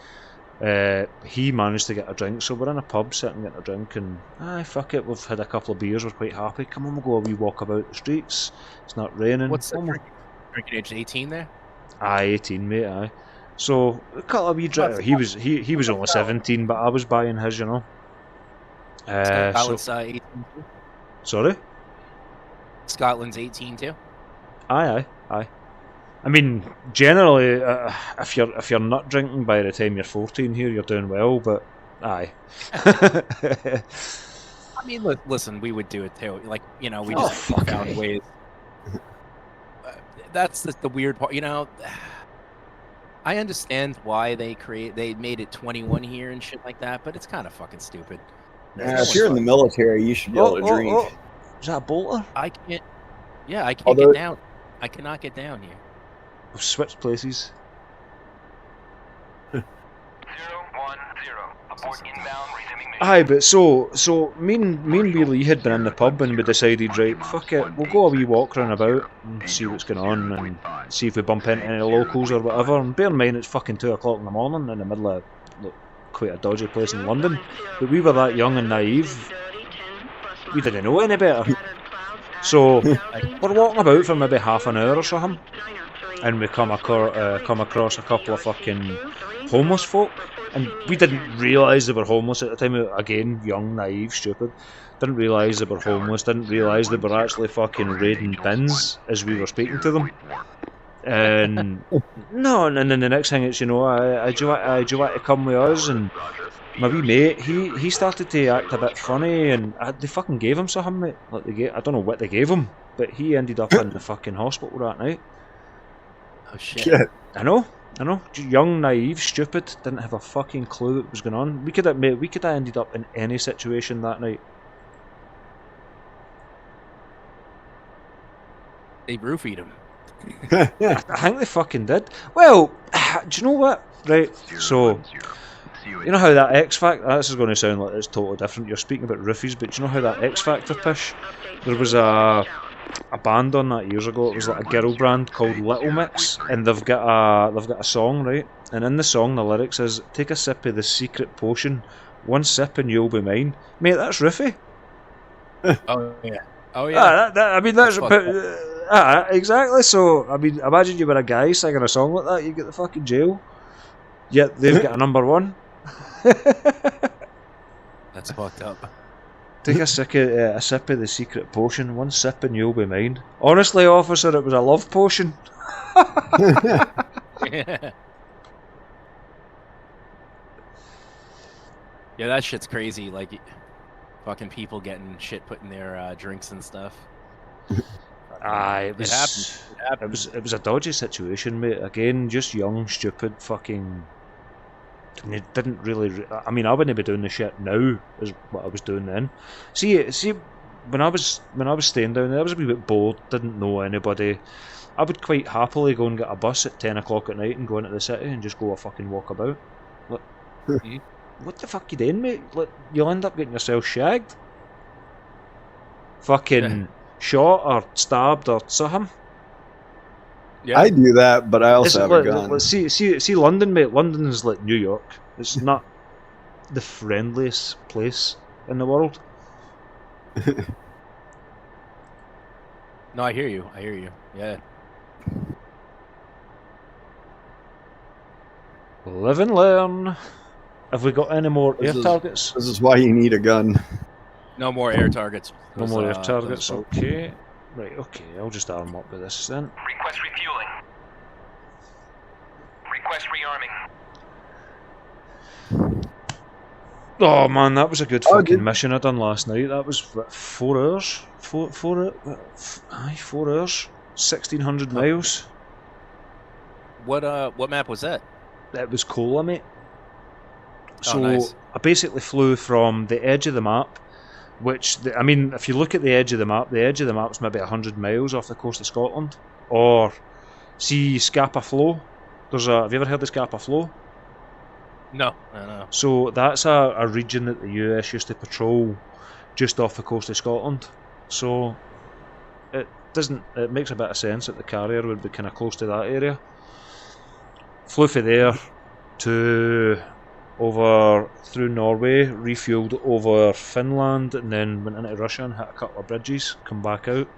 He managed to get a drink, so we're in a pub sitting getting a drink, and fuck it, we've had a couple of beers, we're quite happy. Come on, we'll go a wee walk about the streets. It's not raining. What's the drinking age? 18 there? 18, mate. Aye. So a couple of wee drinks. He was only 17, but I was buying his, you know. Scotland's 18 too? Sorry. Scotland's 18 too. Aye. I mean, generally, if you're not drinking by the time you're 14 here, you're doing well. But aye. I mean, listen, we would do it too. Like, you know, we just found ways. That's the weird part. You know, I understand why they made it 21 here and shit like that, but it's kind of fucking stupid. If you're in the military, you should be able to drink. Is that a bolter? I can't. Yeah, I can't get down. I cannot get down here. We've switched places. 010. Abort inbound, resuming mission. Aye, but so me and Wee Lee had been in the pub and we decided, right, fuck it, we'll go a wee walk round about and see what's going on and see if we bump into any locals or whatever. And bear in mind, it's fucking 2 o'clock in the morning in the middle of quite a dodgy place in London. But we were that young and naive, we didn't know any better. So we're walking about for maybe half an hour or something. and we come across a couple of fucking homeless folk, and we didn't realise they were homeless at the time. Again, young, naive, stupid. Didn't realise they were homeless. Didn't realise they were actually fucking raiding bins as we were speaking to them. And no, and then the next thing it's, do you want to come with us? And my wee mate, he started to act a bit funny, and they fucking gave him something, mate. Like I don't know what they gave him, but he ended up in the fucking hospital that night. Oh shit. Shit. I know. Young, naive, stupid, didn't have a fucking clue what was going on. We could have ended up in any situation that night. They roofied him. I think they fucking did. Well, do you know what? Right, so you know how that X Factor. This is going to sound like it's totally different. You're speaking about roofies, but do you know how that X Factor push? There was a band on that years ago. It was like a girl band called Little Mix, and they've got a song, right? And in the song, the lyrics is "Take a sip of the secret potion, one sip and you'll be mine." Mate, that's roofie. Oh yeah. Oh yeah. I mean that's exactly. So I mean, imagine you were a guy singing a song like that, you get the fucking jail. Yet they've got a number one. That's fucked up. Take a sip of the secret potion, one sip and you'll be mine. Honestly, officer, it was a love potion. Yeah, that shit's crazy. Like, fucking people getting shit put in their drinks and stuff. It was a dodgy situation, mate. Again, just young, stupid, fucking. And it didn't really. I mean, I wouldn't be doing the shit now as what I was doing then. See, when I was staying down there, I was a wee bit bored, didn't know anybody. I would quite happily go and get a bus at 10 o'clock at night and go into the city and just go a fucking walk about. Like, what the fuck you doing, mate? Like, you'll end up getting yourself shagged, fucking shot or stabbed or something. Yeah. I do that, but I also have a gun. See, London, mate. London's like New York. It's not the friendliest place in the world. No, I hear you. Yeah. Live and learn. Have we got any more air This is- targets? This is why you need a gun. No more air targets. No more air Those, targets. those- Okay. Right. Okay. I'll just arm up with this then. Request refueling. Request rearming. Oh man, that was a good Oh, fucking good. mission I done last night. That was what, 4 hours. 4 hours. 1,600 miles. What map was that? It was Cola, mate. So nice. I basically flew from the edge of the map, which I mean, if you look at the edge of the map's maybe 100 miles off the coast of Scotland. Or see Scapa Flow. Have you ever heard of Scapa Flow? No. So that's a region that the US used to patrol just off the coast of Scotland. So it makes a bit of sense that the carrier would be kind of close to that area. Flew from there to over through Norway, refueled over Finland, and then went into Russia and hit a couple of bridges, come back out.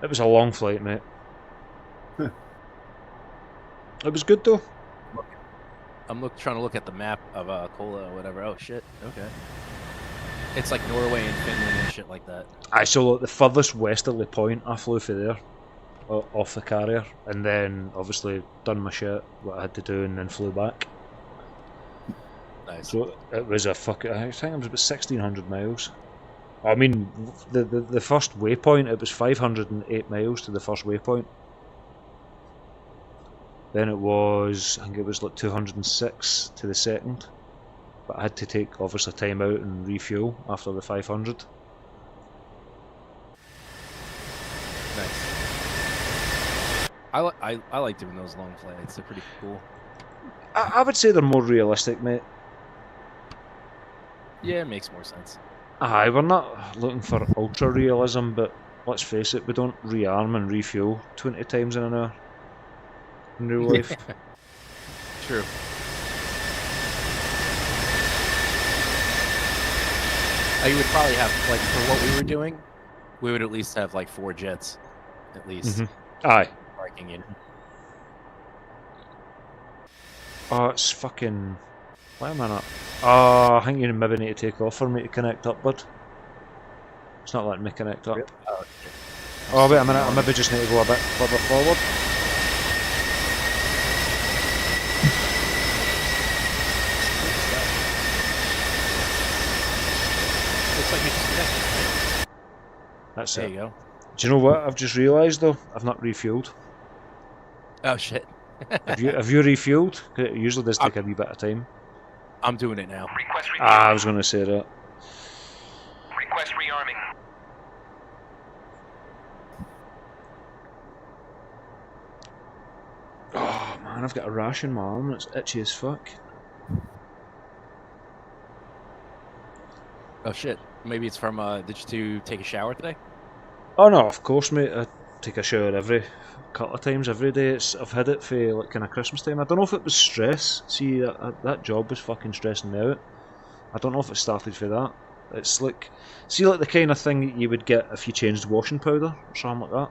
It was a long flight, mate. It was good though. I'm trying to look at the map of Kola or whatever. Oh shit. Okay. It's like Norway and Finland and shit like that. I saw the furthest westerly point. I flew for there, off the carrier, and then obviously done my shit, what I had to do, and then flew back. Nice. So it was I think it was about 1,600 miles. I mean, the first waypoint, it was 508 miles to the first waypoint. Then it was, I think it was like 206 to the second. But I had to take obviously time out and refuel after the 500. Nice. I like doing those long flights. They're pretty cool. I would say they're more realistic, mate. Yeah, it makes more sense. Aye, we're not looking for ultra realism, but let's face it, we don't rearm and refuel 20 times in an hour in real life. True. You would probably have, like, for what we were doing, we would at least have like 4 jets, at least. Aye. Like tracking you. Oh, it's fucking. Why am I not? Oh, I think you maybe need to take off for me to connect up, bud. It's not letting me connect up. Oh, wait a minute. I maybe just need to go a bit further forward. Looks like you just connected. That's There it. you go. Do you know what I've just realised though? I've not refueled. Oh shit. Have you refueled? 'Cause it usually does take a wee bit of time. I'm doing it now. Request rearming. I was going to say that. Request rearming. Oh man, I've got a rash in my arm. It's itchy as fuck. Oh shit. Maybe it's from. Did you two take a shower today? Oh no, of course, mate. I take a shower every couple of times every day. I've had it for like kind of Christmas time. I don't know if it was stress. See, that job was fucking stressing me out. I don't know if it started for that. It's like, see, like the kind of thing that you would get if you changed washing powder or something like that.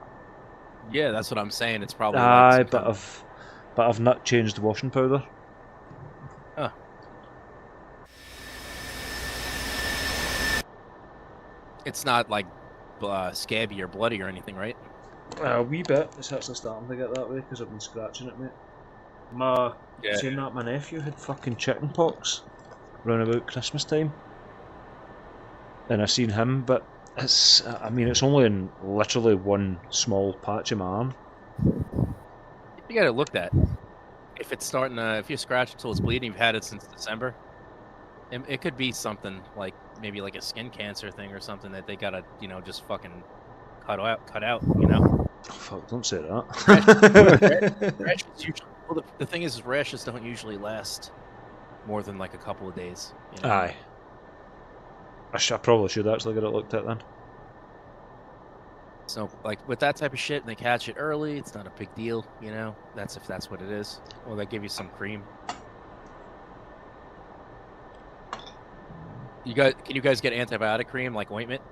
Yeah, that's what I'm saying. It's probably. Aye, like but I've not changed the washing powder. Huh. It's not like scabby or bloody or anything, right? A wee bit. It's actually starting to get that way because I've been scratching it, mate. Saying that, my nephew had fucking chicken pox round about Christmas time, and I seen him, but it's it's only in literally one small patch of my arm. You got it looked at. If it's starting to, if you scratch until it's bleeding, you've had it since December. It could be something like maybe like a skin cancer thing or something that they gotta, just fucking cut out. Oh, fuck! Don't say that. Rashes usually, well, the thing is, rashes don't usually last more than like a couple of days. Aye. I probably should actually get it looked at then. So, like with that type of shit, and they catch it early, it's not a big deal, That's if that's what it is. Or they give you some cream. Can you guys get antibiotic cream like ointment?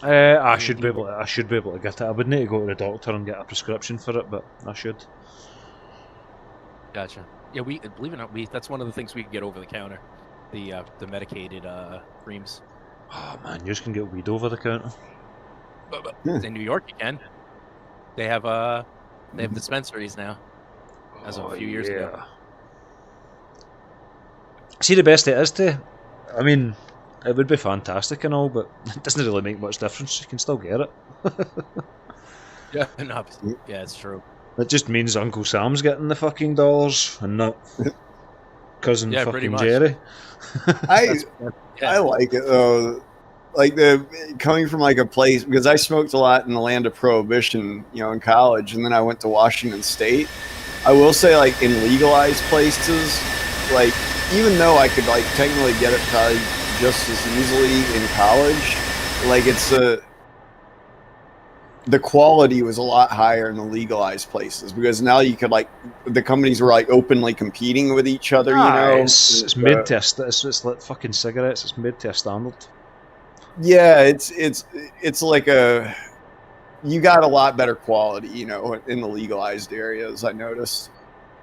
I should be able to get it. I would need to go to the doctor and get a prescription for it, but I should. Gotcha. Yeah, believe it or not, that's one of the things we can get over the counter. The medicated creams. Oh man, you just can get weed over the counter. In New York, you can. They have dispensaries now, as of a few years ago. See, the best it is to, it would be fantastic and all, but it doesn't really make much difference. You can still get it. Yeah, yeah, it's true. It just means Uncle Sam's getting the fucking dollars and not cousin fucking Jerry. I like it though. Like coming from like a place, because I smoked a lot in the land of prohibition, in college, and then I went to Washington State. I will say, like in legalized places, like even though I could like technically get it probably just as easily in college, like the quality was a lot higher in the legalized places because now you could like the companies were like openly competing with each other. It's made to it's like fucking cigarettes. It's made to a standard. Yeah, it's like you got a lot better quality, in the legalized areas. I noticed.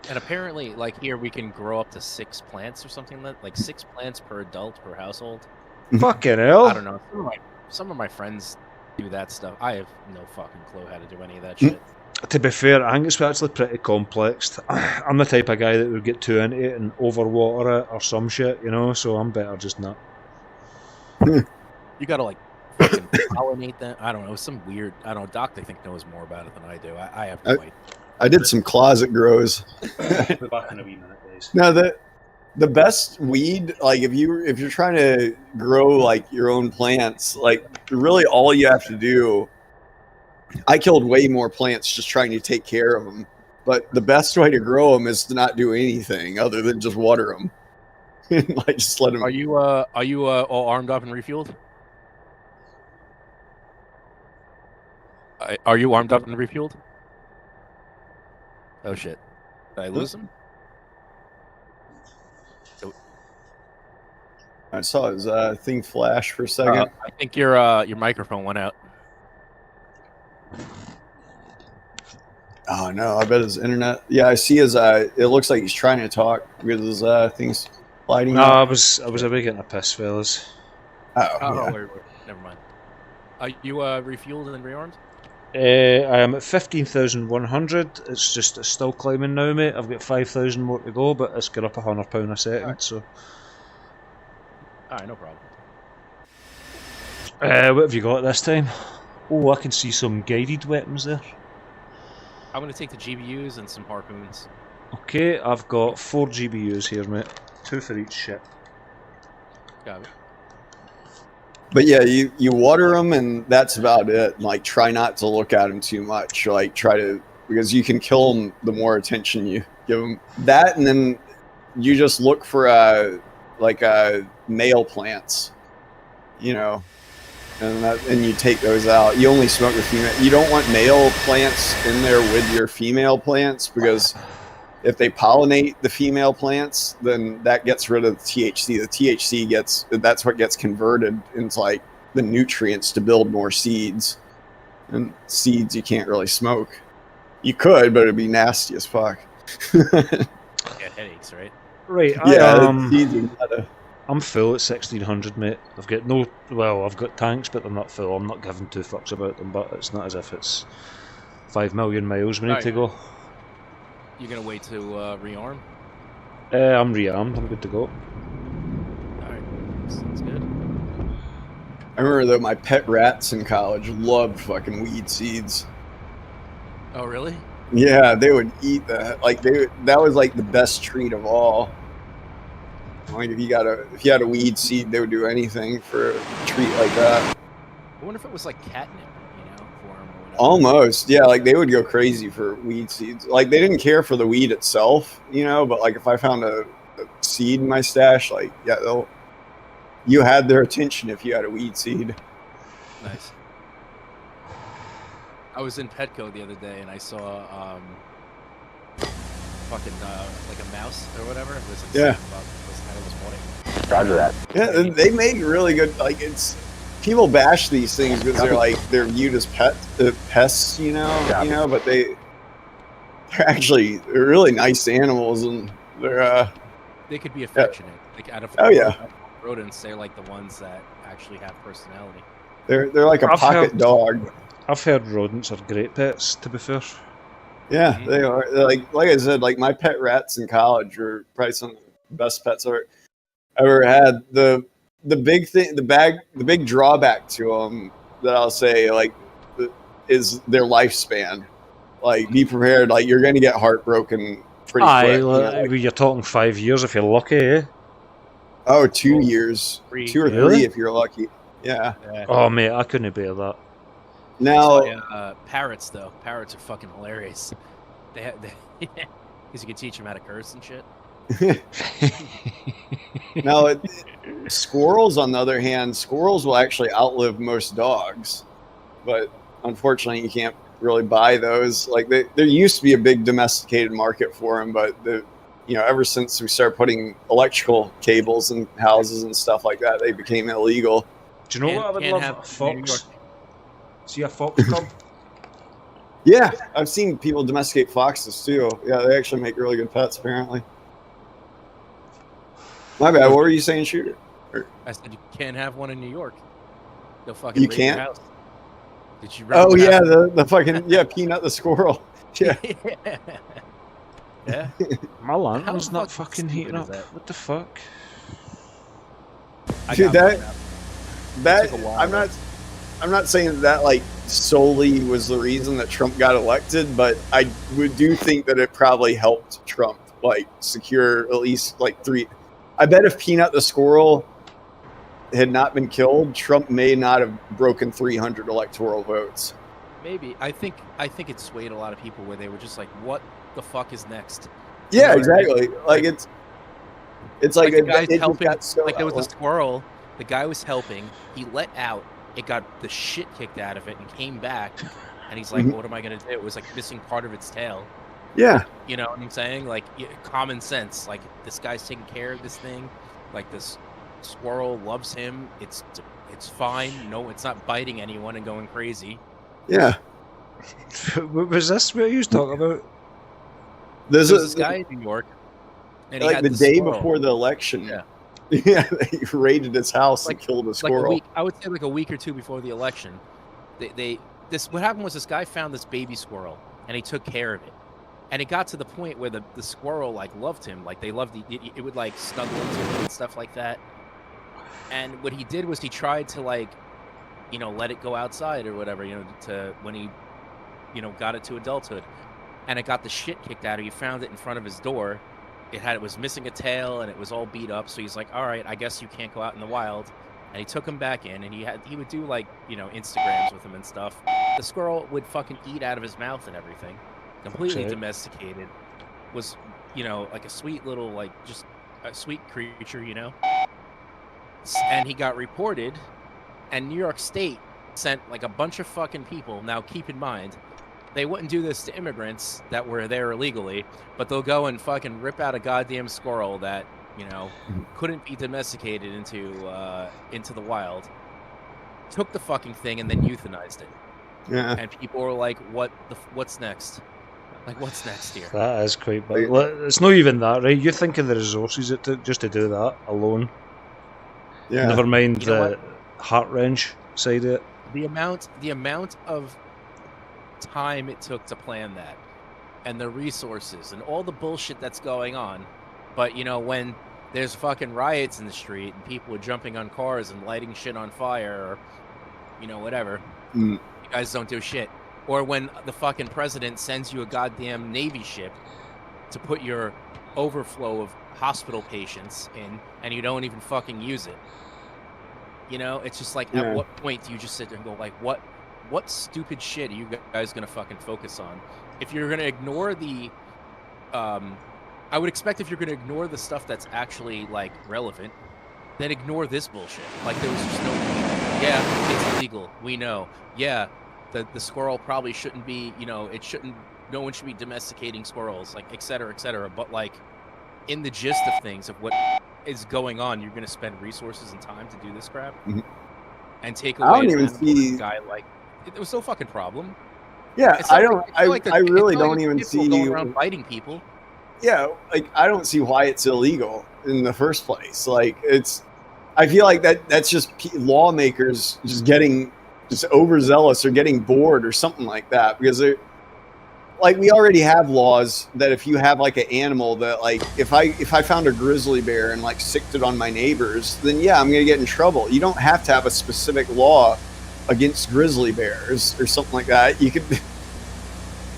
And apparently, like here, we can grow up to 6 plants or something like 6 plants per adult per household. Fucking hell! I don't know. Some of my friends do that stuff. I have no fucking clue how to do any of that shit. To be fair, I think it's actually pretty complex. I'm the type of guy that would get too into it and overwater it or some shit, so I'm better just not. You gotta like fucking pollinate that. I don't know. Some weird. I don't know. Doc, I think knows more about it than I do. I have no idea. I did some closet grows. Be back in a wee minute, guys. No, the best weed, like if you're trying to grow like your own plants, like really all you have to do. I killed way more plants just trying to take care of them, but the best way to grow them is to not do anything other than just water them. Like just let them. Are you all armed up and refueled? Are you armed up and refueled? Oh shit! Did I lose him? I saw his thing flash for a second. I think your microphone went out. Oh don't know. I bet his internet. Yeah, I see his. It looks like he's trying to talk because his things lighting No, up. I was away getting a piss, fellas. Oh, Oh, yeah. wait, never mind. You refueled and rearmed? I am at 15,100. It's just still climbing now, mate. I've got 5,000 more to go, but it's got up £100 a second. Alright. So, All right, no problem. what have you got this time? Oh, I can see some guided weapons there. I'm gonna take the GBUs and some harpoons. Okay, I've got 4 GBUs here, mate. 2 for each ship. Got it. But yeah, you water them, and that's about it. Like, try not to look at them too much. Like, try to, because you can kill them the more attention you give them. That, and then you just look for male plants, you know, and you take those out. You only smoke with female. You don't want male plants in there with your female plants, because if they pollinate the female plants, then that gets rid of the THC. The THC that's what gets converted into like the nutrients to build more seeds. And seeds you can't really smoke. You could, but it'd be nasty as fuck. Get headaches, right? Right, seeds are not I'm full at 1600, mate. I've got tanks, but they're not full. I'm not giving 2 fucks about them, but it's not as if it's 5 million miles we need to go. You gonna wait to rearm? I'm rearmed. I'm good to go. Alright, sounds good. I remember that my pet rats in college loved fucking weed seeds. Oh, really? Yeah, they would eat that. Like that was like the best treat of all. Like if you had a weed seed, they would do anything for a treat like that. I wonder if it was like catnip, you know, for them or whatever. Almost, yeah. Like they would go crazy for weed seeds. Like they didn't care for the weed itself, you know. But like if I found a seed in my stash, like yeah, you had their attention if you had a weed seed. Nice. I was in Petco the other day and I saw fucking like a mouse or whatever. It was like Yeah. $6 this morning. Roger that. Yeah, they make really good. Like people bash these things because they're viewed as pests, you know. But they're really nice animals, and They could be affectionate. Like out of rodents, they're like the ones that actually have personality. they're like a pocket dog. I've heard rodents are great pets, to be fair. Yeah, they are. They're like I said, like my pet rats in college were probably some of the best pets I ever had. The big thing, the big drawback to them that I'll say is their lifespan. Like, be prepared. Like, you're going to get heartbroken pretty quick. You're talking 5 years if you're lucky, eh? Oh, 2 years, 2 or 3 if you're lucky. Yeah. Oh, mate, I couldn't bear that. Now, parrots though. Parrots are fucking hilarious. They because you can teach them how to curse and shit. now, squirrels, on the other hand, squirrels will actually outlive most dogs, but unfortunately, you can't really buy those. Like, there used to be a big domesticated market for them, but ever since we started putting electrical cables in houses and stuff like that, they became illegal. Do you know what I would love? A fox. See a fox come? Yeah, I've seen people domesticate foxes too. Yeah, they actually make really good pets, apparently. My bad. What were you saying, Shooter? I said you can't have one in New York. They'll fucking You raid can't? your house. Did you? Oh yeah, the fucking Peanut the squirrel. Yeah. Yeah. My lantern's How not fucking fucking heating stupid up. is that? What the fuck? Dude, that took a while, I'm not saying that like solely was the reason that Trump got elected, but I do think that it probably helped Trump like secure at least like 3. I bet if Peanut the squirrel had not been killed, Trump may not have broken 300 electoral votes. Maybe. I think it swayed a lot of people where they were just like, "What the fuck is next?" Yeah, You know what I exactly. mean? Like it's like the guy's it helping. got so Like there was a squirrel. The guy was helping. He let out. It got the shit kicked out of it and came back. And he's like, "What am I gonna do?" It was like missing part of its tail. Yeah. You know what I'm saying? Like common sense. Like this guy's taking care of this thing. Like this squirrel loves him. It's fine. No, it's not biting anyone and going crazy. Yeah. Was this what you was talking about? There's There was this guy in New York, and he like had the this day squirrel. before the election. Yeah. Yeah, they raided his house and Like- killed a like a squirrel. week. I would say like a week or two before the election. What happened was this guy found this baby squirrel and he took care of it. And it got to the point where the squirrel like loved him, like they loved it would like snuggle into him and stuff like that. And what he did was he tried to like, let it go outside or whatever, to when he, got it to adulthood, and it got the shit kicked out of. He found it in front of his door. It was missing a tail and it was all beat up. So he's like, all right, I guess you can't go out in the wild. And he took him back in, and he would do like Instagrams with him and stuff. The squirrel would fucking eat out of his mouth and everything. Completely Shit. domesticated. Was like a sweet little like just a sweet creature, And he got reported, and New York State sent like a bunch of fucking people. Now keep in mind, they wouldn't do this to immigrants that were there illegally, but they'll go and fucking rip out a goddamn squirrel that couldn't be domesticated into the wild. Took the fucking thing and then euthanized it. Yeah. And people were like, what's next? Like, what's next here? That is quite bad. It's not even that, right? You think of the resources it took just to do that alone. Yeah. Never mind You know the heart wrench side of it. The amount of time it took to plan that, and the resources and all the bullshit that's going on. But when there's fucking riots in the street and people are jumping on cars and lighting shit on fire, or whatever, you guys don't do shit. Or when the fucking president sends you a goddamn Navy ship to put your overflow of hospital patients in, and you don't even fucking use it. It's just like, Yeah. at what point do you just sit there and go like, what stupid shit are you guys gonna fucking focus on? If you're gonna ignore the, I would expect if you're gonna ignore the stuff that's actually like relevant, then ignore this bullshit. Like there was just no need. Yeah, it's illegal. We know. Yeah, the squirrel probably shouldn't be. It shouldn't. No one should be domesticating squirrels, like et cetera, et cetera. But like, in the gist of things of what is going on, you're gonna spend resources and time to do this crap, and take away. I don't an even animal from see- a guy like. It was no fucking problem. Yeah, It's not I don't. like- it's not like I it's really not like don't the even people see. going around biting people. Yeah, like I don't see why it's illegal in the first place. Like I feel like that's just lawmakers just getting just overzealous or getting bored or something like that, because they're like, we already have laws that if you have like an animal that, like, if I found a grizzly bear and like sicked it on my neighbors, then yeah, I'm gonna get in trouble. You don't have to have a specific law against grizzly bears or something like that. You could,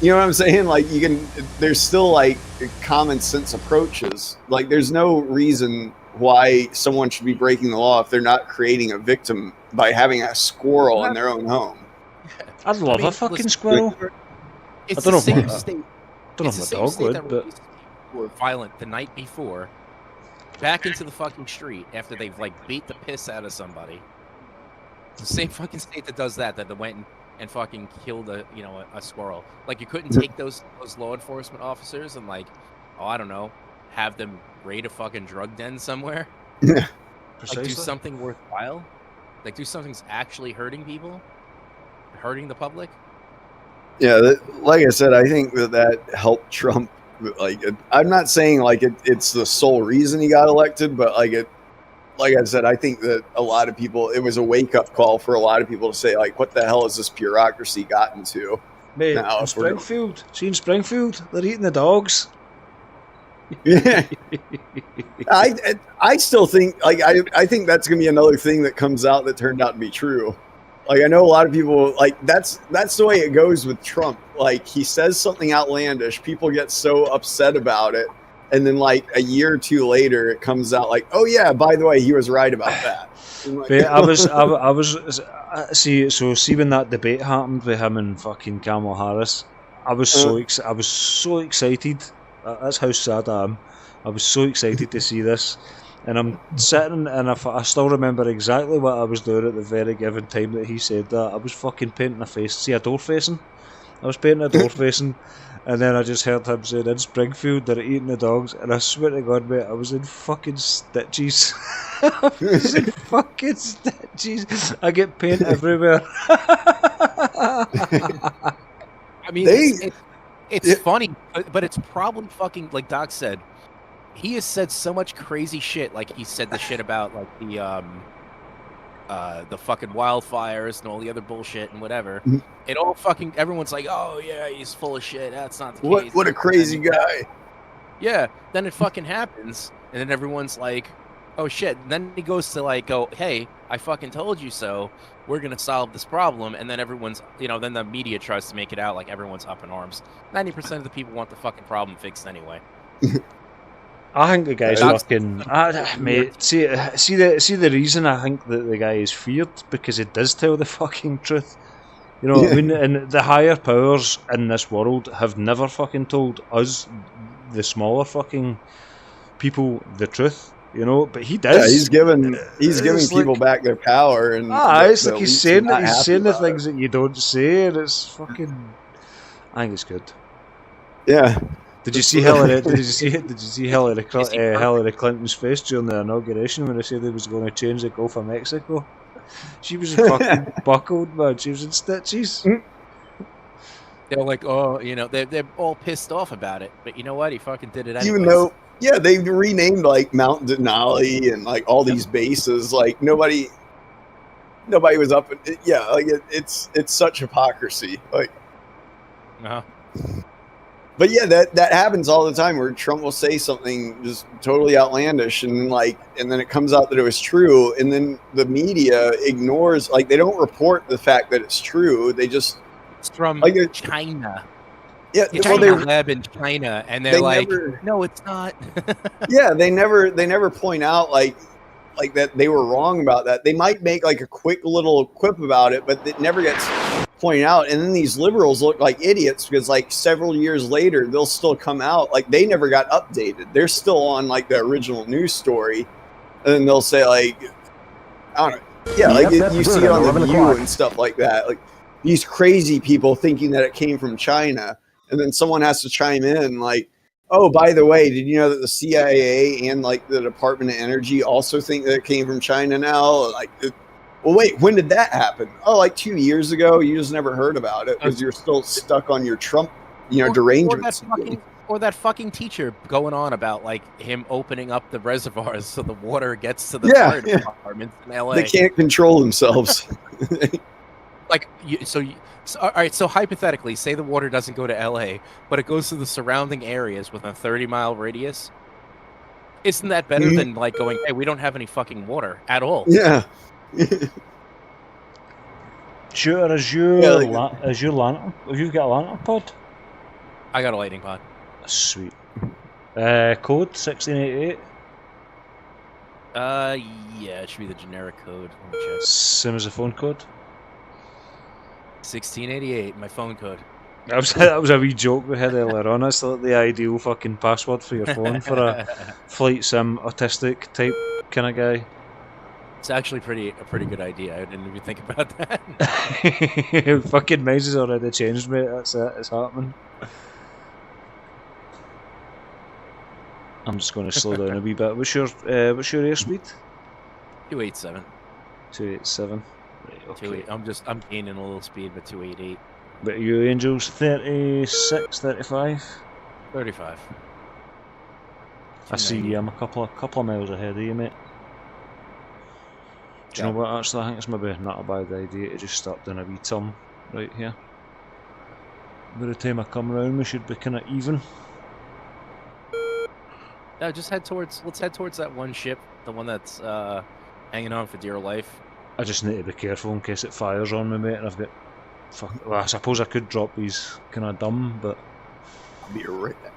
you know what I'm saying? Like, you can, there's still like common sense approaches. Like, there's no reason why someone should be breaking the law if they're not creating a victim by having a squirrel in their own home. I'd love a fucking listen, squirrel. It's I don't know the same about that. state. Don't know It's if the my same dog state would, that but released people who were violent the night before back into the fucking street after they've like beat the piss out of somebody. It's the same fucking state that does that went and fucking killed a squirrel. Like, you couldn't take those law enforcement officers and like, oh, I don't know, have them raid a fucking drug den somewhere. Yeah. precisely. Like, do something worthwhile. Like, do something that's actually hurting people, hurting the public. Yeah, like I said, I think that helped Trump. Like, I'm not saying like it's the sole reason he got elected, but like I said, I think that a lot of people, it was a wake up call for a lot of people to say, like, what the hell has this bureaucracy gotten to? Mate, Now, in if we're- Springfield, see in Springfield, they're eating the dogs. Yeah, I still think, like, I think that's gonna be another thing that comes out that turned out to be true. Like, I know a lot of people, like, that's the way it goes with Trump. Like, he says something outlandish, people get so upset about it, and then like a year or two later, it comes out like, oh yeah, by the way, he was right about that. And like, Mate, I was see when that debate happened with him and fucking Kamala Harris, I was so excited. That's how sad I am. I was so excited to see this, and I'm sitting and I still remember exactly what I was doing at the very given time that he said that. I was fucking painting a face. See a door facing? I was painting a door facing, and then I just heard him saying, in Springfield they're eating the dogs, and I swear to God, mate, I was in fucking stitches. I was in fucking stitches. I get paint everywhere. I mean, They- it's Yeah. funny, but it's probably fucking like Doc said. He has said so much crazy shit. Like he said the shit about like the fucking wildfires and all the other bullshit and whatever. Mhm. It all fucking everyone's like, oh yeah, he's full of shit. That's not the case. What a crazy guy. Yeah. Then it fucking happens, and then everyone's like, oh shit. And then he goes to like go, hey, I fucking told you so. We're gonna solve this problem, and then everyone's, then the media tries to make it out like everyone's up in arms. 90% of the people want the fucking problem fixed anyway. I think the guy's Doc- fucking. Mate, see the reason I think that the guy is feared because he does tell the fucking truth. You know what I mean? And the higher powers in this world have never fucking told us, the smaller fucking people, the truth. You know, but he does. Yeah, he's giving It's people like- back their power, and it's the like he's elites are saying not that he's happy saying the about it. things that you don't say, and it's fucking. I think it's good. Yeah, Did you see Hillary? Did you see Hillary Clinton's face during the inauguration when they said they was going to change the Gulf of Mexico? She was fucking buckled, man. She was in stitches. They're like, oh, they're all pissed off about it. But you know what? He fucking did it anyways. even though they renamed like Mount Denali and like all these bases, like nobody was up. Like it's such hypocrisy. Like, Uh-huh. but yeah, that happens all the time where Trump will say something just totally outlandish, and then it comes out that it was true, and then the media ignores, like they don't report the fact that it's true. They just It's from like China. yeah, It's well, from a lab in China, and they're they like, never- no, it's not. yeah, they never point out like that they were wrong about that. They might make like a quick little quip about it, but it never gets pointed out. And then these liberals look like idiots because like several years later they'll still come out like they never got updated. They're still on like the original news story, and then they'll say like, I don't know, yeah, Yep, like that's you good see it at on the 11 View o'clock. and stuff like that. Like these crazy people thinking that it came from China, and then someone has to chime in like, oh, by the way, did you know that the CIA and like the Department of Energy also think that it came from China now? Like, well, wait, when did that happen? Oh, like 2 years ago. You just never heard about it because you're still stuck on your Trump, derangement. Or that fucking teacher going on about like him opening up the reservoirs so the water gets to the fire departments in LA. They can't control themselves. Like, all right. So hypothetically, say the water doesn't go to LA, but it goes to the surrounding areas within a 30-mile radius. Isn't that better than like going, hey, we don't have any fucking water at all? Yeah. Shooter, is your lantern? Have you got a lantern pod? I got a lightning pod. Sweet. Code 1688. Yeah, it should be the generic code. Let me check. Same as the phone code. 1688, my phone code. That was a wee joke we had earlier on. That's like the ideal fucking password for your phone for a flight sim autistic type kind of guy. It's actually a pretty good idea. I didn't even think about that. Fucking Miles has already changed, mate. That's it. It's happening. I'm just going to slow down a wee bit. What's your airspeed? 287. 287. Right, okay. I'm gaining a little speed, but 288. But you Angels 36, 35? 35. I see you. I'm a couple of miles ahead of you, mate. Do you know what? Actually, I think it's maybe not a bad idea to just start doing a wee turn right here. By the time I come round, we should be kind of even. No, let's head towards that one ship, the one that's hanging on for dear life. I just need to be careful in case it fires on me, mate. And I've got, well, I suppose I could drop these kind of dumb, but I'll be right back.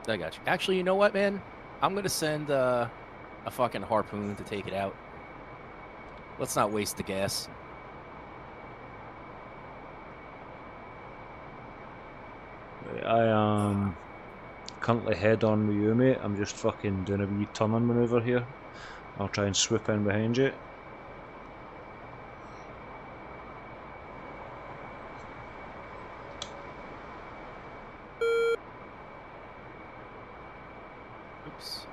I got you. Actually, you know what, man? I'm gonna send a fucking harpoon to take it out. Let's not waste the gas. I am currently head on with you, mate. I'm just fucking doing a wee turning manoeuvre here. I'll try and swoop in behind you. Oops.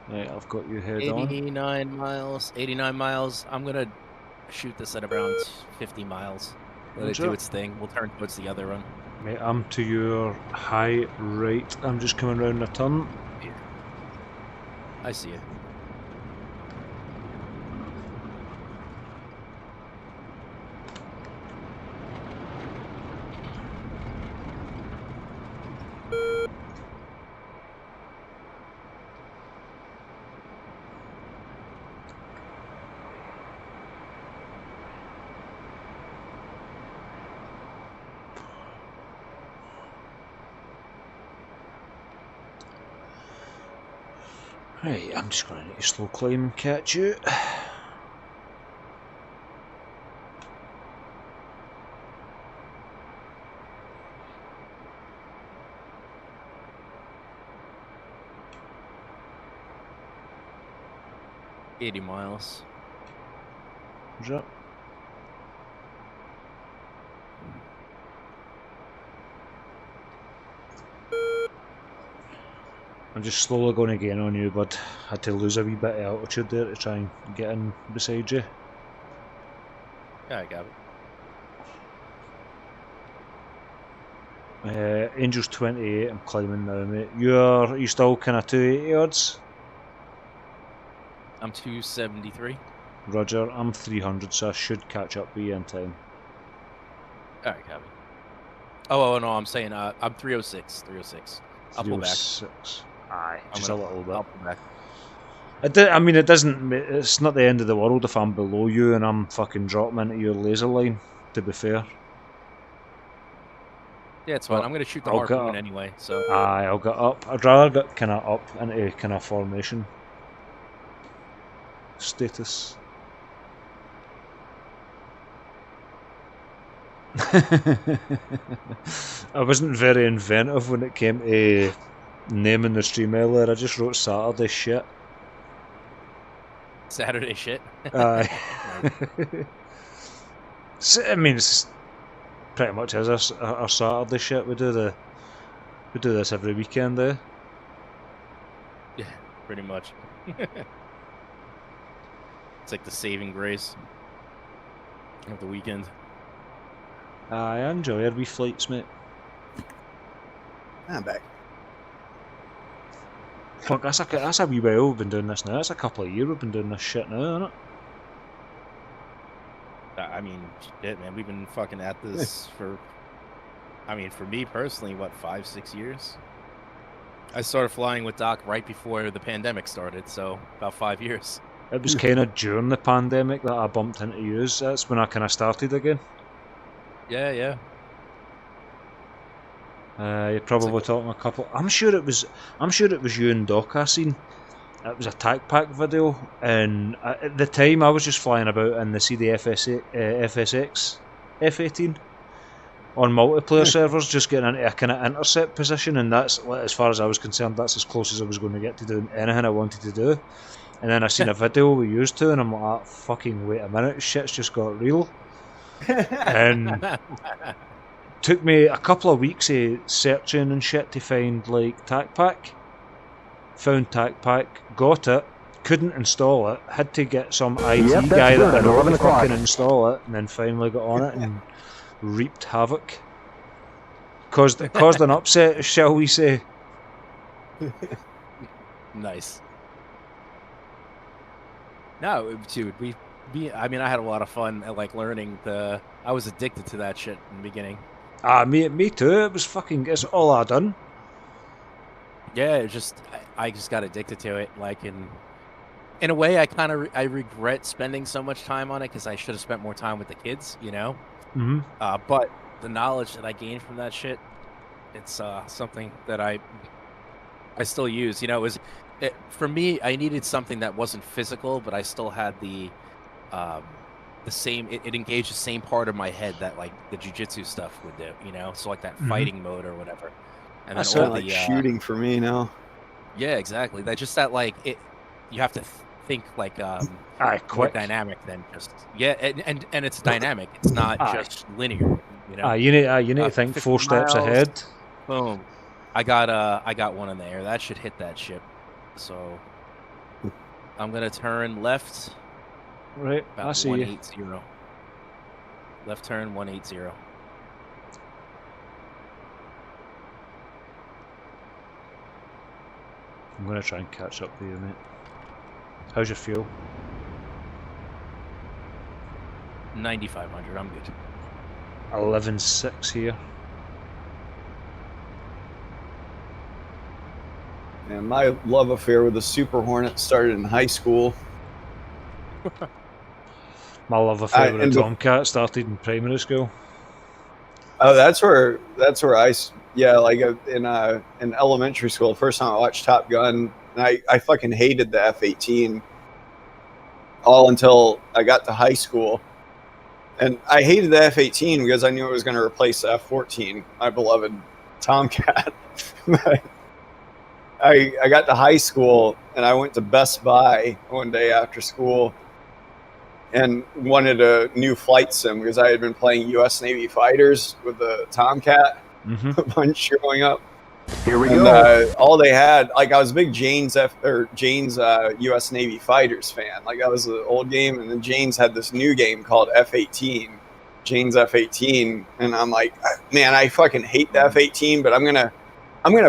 Right, I've got you head on. 89 miles. 89 miles. I'm gonna shoot this at around 50 miles. Let it do Roger. its thing. We'll turn towards the other run. Mate, I'm to your high right. I'm just coming round the turn. I see it. Right, I'm just going to need to slow climb and catch you. $80 miles. Roger. I'm just slowly going to gain on you, bud. Had to lose a wee bit of altitude there to try and get in beside you. Yeah, I got it. Angel's 28, I'm climbing now, mate. Are you still kind of 280 odds? I'm 273. Roger, I'm 300, so I should catch up with you in time. Alright, copy. Oh, no, I'm saying I'm 306. 306. I'll pull back. 306. Aye, I'm just gonna- a little bit. I'll pull back. I mean, it doesn't. It's not the end of the world if I'm below you and I'm fucking dropping into your laser line. To be fair. Yeah, it's fine. Well, I'm gonna shoot the I'll get harpoon up. anyway. So Aye, I'll get up. I'd rather get kind of up into kind of formation status. I wasn't very inventive when it came to naming the stream earlier. I just wrote Saturday shit. Saturday shit. Aye. I mean, it's pretty much is our Saturday shit. We do this every weekend, eh? Yeah, pretty much. It's like the saving grace of the weekend. Aye, I enjoy our wee flights, mate. I'm back. Fuck, that's a wee while we've been doing this now. That's a couple of years we've been doing this shit now, isn't it? I mean, shit, man. We've been fucking at this for, I mean, for me personally, what, 5-6 years? I started flying with Doc right before the pandemic started, so about 5 years. It was kind of during the pandemic that I bumped into yous. That's when I kind of started again. Yeah, yeah. You're probably talking a couple. I'm sure it was you and Doc I seen. It was a TAC Pack video, and at the time I was just flying about in the CD FSX F18 on multiplayer servers, just getting into a kind of intercept position, and that's, as far as I was concerned, that's as close as I was going to get to doing anything I wanted to do. And then I seen a video we used to, and I'm like, "Ah, fucking wait a minute, shit's just got real." And took me a couple of weeks of searching and shit to find like TAC Pack. Found TAC Pack, got it, couldn't install it, had to get some IT Yep, that's guy good, that I at know 11 to o'clock. fucking install it, and then finally got on it and reaped havoc. Caused an upset, shall we say. Nice. No, dude, I mean, I had a lot of fun at like learning the. I was addicted to that shit in the beginning. Me too. It was fucking. It's all I done. Yeah, it just I just got addicted to it. Like in a way, I regret spending so much time on it because I should have spent more time with the kids, you know. Mm-hmm. But the knowledge that I gained from that shit, it's something that I still use. You know, for me, I needed something that wasn't physical, but I still had the same. It engaged the same part of my head that like the jujitsu stuff would do. You know, so like that fighting mode or whatever. And That's then all like the shooting for me now. yeah, exactly. That just that like it. You have to think like Aye, more quick. dynamic than just and it's dynamic. It's not Aye. just linear. You know. You need to think 50 4 steps miles. ahead. Boom. I got one in the air. That should hit that ship. So I'm gonna turn left. Right, About I see you. 180. Left turn 180. I'm gonna try and catch up with you, mate. How's your fuel? 9,500. I'm good. 11.6 here. And my love affair with the Super Hornet started in high school. My love affair with and a Tomcat started in primary school. Oh, that's where like in elementary school. The first time I watched Top Gun, and I fucking hated the F-18 all until I got to high school. And I hated the F-18 because I knew it was going to replace the F-14, my beloved Tomcat. I got to high school and I went to Best Buy one day after school and wanted a new flight sim because I had been playing U.S. Navy fighters with the Tomcat a bunch growing up. Here we And go. all they had, like, I was a big Jane's U.S. Navy fighters fan. Like, that was the old game, and then Jane's had this new game called F-18, Jane's F-18, and I'm like, man, I fucking hate the F-18, but I'm gonna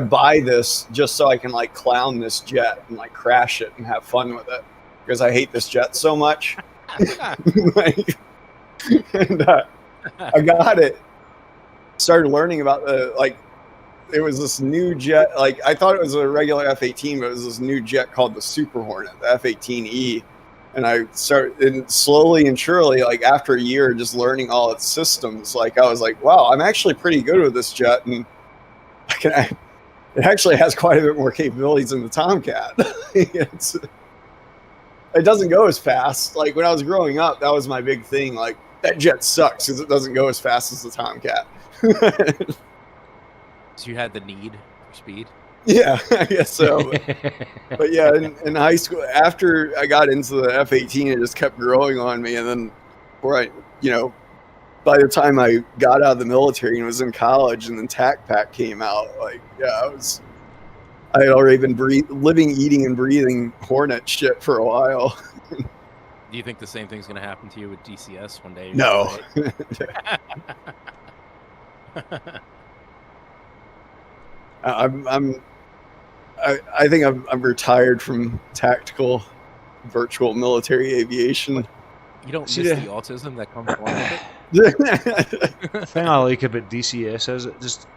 buy this just so I can like clown this jet and like crash it and have fun with it because I hate this jet so much. Like, and I got it. Started learning about it was this new jet. Like, I thought it was a regular F-18, but it was this new jet called the Super Hornet, the F-18E. And I started slowly and surely, like after a year, just learning all its systems. Like, I was like, wow, I'm actually pretty good with this jet, and it actually has quite a bit more capabilities than the Tomcat. It doesn't go as fast. Like, when I was growing up, that was my big thing. Like, that jet sucks because it doesn't go as fast as the Tomcat. So you had the need for speed? Yeah, I guess so. But yeah, in high school, after I got into the F-18, it just kept growing on me. And then by the time I got out of the military and was in college and then TAC Pack came out, like, yeah, I had already been living, eating, and breathing Hornet shit for a while. Do you think the same thing's going to happen to you with DCS one day? No. I think I'm retired from tactical virtual military aviation. You don't miss the autism that comes along with it? The thing I like about DCS is it just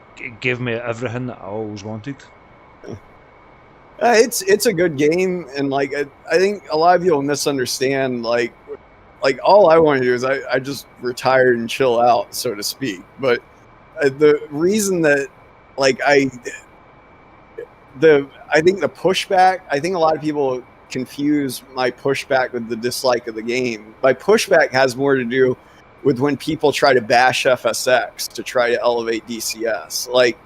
gave me everything that I always wanted. It's a good game, and like I think a lot of people misunderstand. Like all I want to do is I just retire and chill out, so to speak. But the reason that I think the pushback, I think a lot of people confuse my pushback with the dislike of the game. My pushback has more to do with when people try to bash FSX to try to elevate DCS. Like,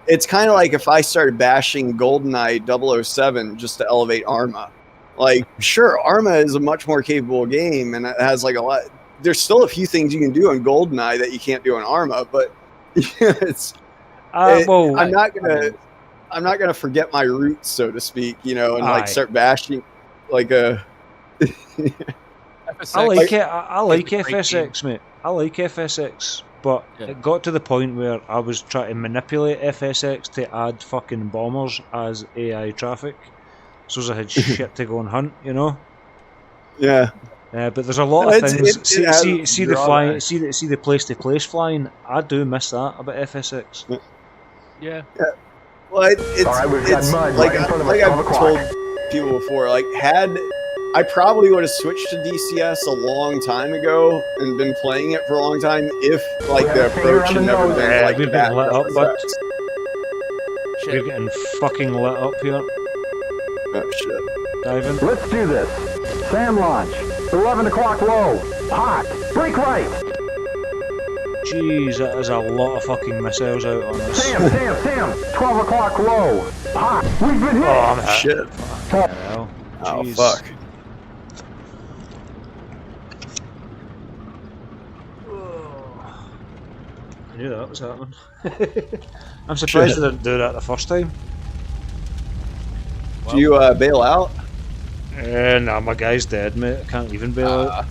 it's kind of like if I started bashing GoldenEye 007 just to elevate Arma. Like, sure, Arma is a much more capable game, and it has like a lot. There's still a few things you can do on GoldenEye that you can't do on Arma, but I'm not gonna forget my roots, so to speak, and like start bashing like a. FSX, I like it's a great FSX, mate. I like FSX, but it got to the point where I was trying to manipulate FSX to add fucking bombers as AI traffic, so as I had shit to go and hunt, Yeah. But there's a lot of things. See the flying, see the place-to-place flying. I do miss that about FSX. Yeah. Well, it's All right, we've got mud like, right in front of us, like 12 I've o'clock. told people before. Like, I probably would have switched to DCS a long time ago and been playing it for a long time if like the approach had never been like we've that. been lit up, bud. Shit. We're getting fucking lit up here. Oh shit! Diving. Let's do this. SAM launch. 11 o'clock low. Hot. Brake right. Jeez, that is a lot of fucking missiles out on us. Sam. 12 o'clock low. Hot. We've been hit. Oh, I'm hit. Shit! Hell, Oh jeez. fuck! I knew that was happening. I'm surprised I didn't do that the first time. Do you bail out? Nah, my guy's dead, mate. I can't even bail out.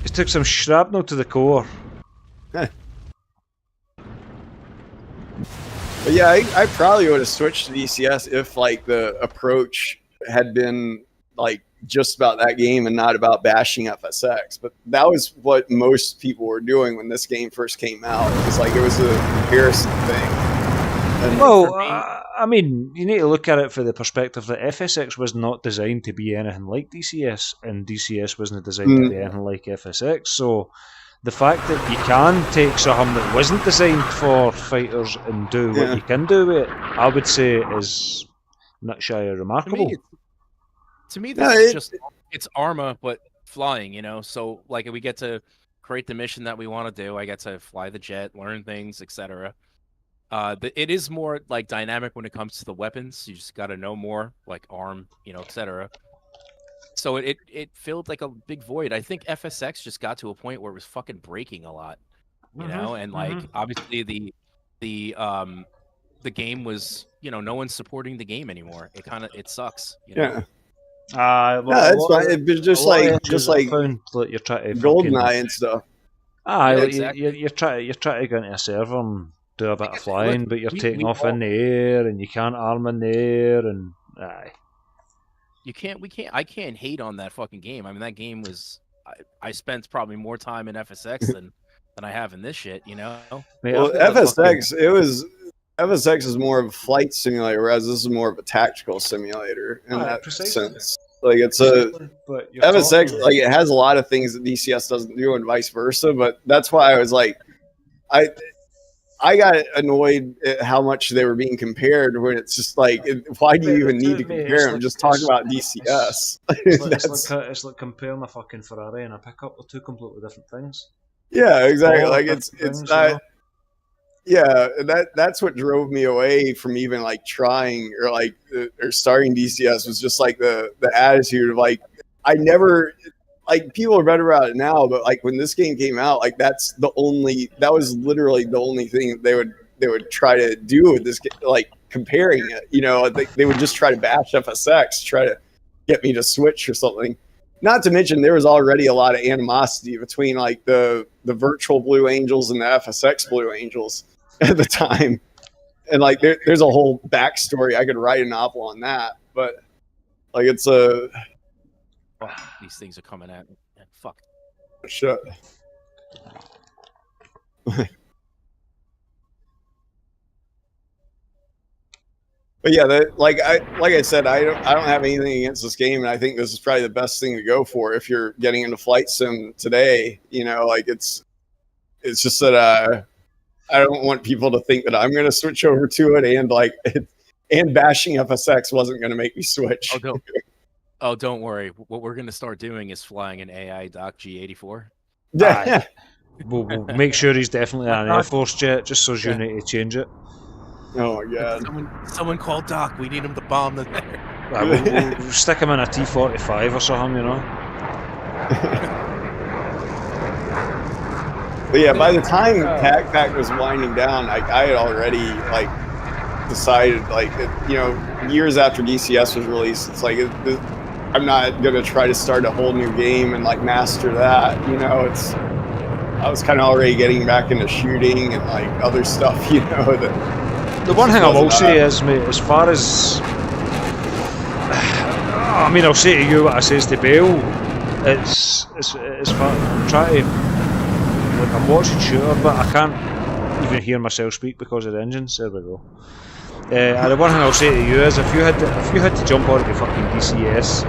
He took some shrapnel to the core. But yeah, I probably would have switched to DCS if like the approach had been like just about that game and not about bashing FSX. But that was what most people were doing when this game first came out. It was like it was a comparison thing. And Well, I mean, you need to look at it for the perspective that FSX was not designed to be anything like DCS, and DCS wasn't designed to be anything like FSX. So the fact that you can take something that wasn't designed for fighters and do what you can do with it, I would say is not shy of remarkable. To me, this is just, it's Arma, but flying, you know? So, like, we get to create the mission that we want to do. I get to fly the jet, learn things, etc. It is more, like, dynamic when it comes to the weapons. You just got to know more, like ARM, you know, etc. So it filled, like, a big void. I think FSX just got to a point where it was fucking breaking a lot, you know? And, like, obviously the game was, you know, no one's supporting the game anymore. It sucks, you know? Well, no, it's fine. It's just like you're trying to GoldenEye and stuff. Exactly. You're trying to go into a server and do a bit of flying, but you're taking off in the air, and you can't arm in the air, and I can't hate on that fucking game. I mean, that game was, I spent probably more time in FSX than I have in this shit, you know? Well, FSX, FSX is more of a flight simulator, whereas this is more of a tactical simulator in that sense. Like it's FSX, like it has a lot of things that DCS doesn't do, and vice versa. But that's why I was like, I got annoyed at how much they were being compared. When it's just like, why do you even need to compare them? Just talk about DCS. It's like comparing a fucking Ferrari and a pickup. They're two completely different things. Yeah, exactly. Like it's not. Yeah, that's what drove me away from even like trying or starting DCS, was just like the attitude of like, I never, like, people are better about it now, but like when this game came out, like that was literally the only thing they would try to do with this, like comparing it, you know, they would just try to bash FSX, try to get me to switch or something. Not to mention there was already a lot of animosity between like the virtual Blue Angels and the FSX Blue Angels at the time, and like there's a whole backstory. I could write a novel on that, but like it's a these things are coming at me. Fuck. Shut. But yeah, like I said, I don't have anything against this game, and I think this is probably the best thing to go for if you're getting into flight sim today. You know, like it's just that I don't want people to think that I'm going to switch over to it, and bashing FSX wasn't going to make me switch. Don't worry. What we're going to start doing is flying an AI Doc G84. Yeah. We'll make sure he's definitely an Air Force jet, just so you need to change it. Oh my god! Someone call Doc. We need him to bomb the there. We'll stick him in a T-45 or something, you know. But yeah, by the time TAC Pack was winding down, I had already like decided, like, you know, years after DCS was released, it's like I'm not gonna try to start a whole new game and like master that. You know, I was kind of already getting back into shooting and like other stuff. You know, the one thing I will say is, mate, as far as I mean, I'll say to you what I says to Bale. It's far. I'm trying to. Like, I'm watching shooter, but I can't even hear myself speak because of the engines. There we go. And the one thing I'll say to you is, if you had to jump onto fucking DCS,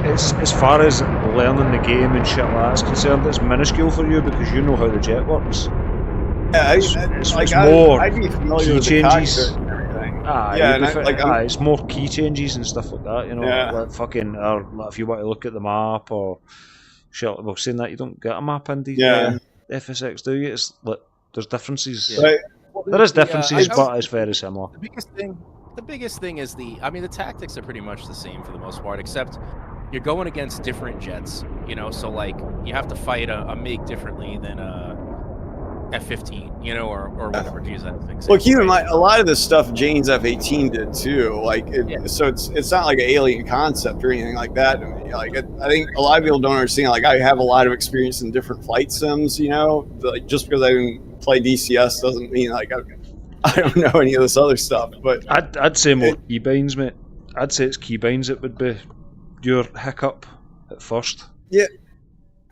it's, as far as learning the game and shit like that is concerned, it's minuscule for you because you know how the jet works. Yeah, it's more I'd be familiar with the changes and everything. It's more key changes and stuff like that. You know, like fucking, or like if you want to look at the map or shit. Well, saying that you don't get a map in FSX, do you? It's like there's differences. Yeah. Right. There is differences, but it's very similar. The biggest thing is the tactics are pretty much the same for the most part, except you're going against different jets. You know, so like you have to fight a MiG differently than F-15, you know, or whatever. Geez, that's an example, Well, keep in right? mind, a lot of this stuff Jane's F-18 did too. Like, Yeah. so it's not like an alien concept or anything like that to me. Like, I think a lot of people don't understand. Like, I have a lot of experience in different flight sims. You know, like just because I didn't play DCS doesn't mean like I don't know any of this other stuff. But I'd say more keybinds, mate. I'd say it's keybinds that would be your hiccup at first. Yeah.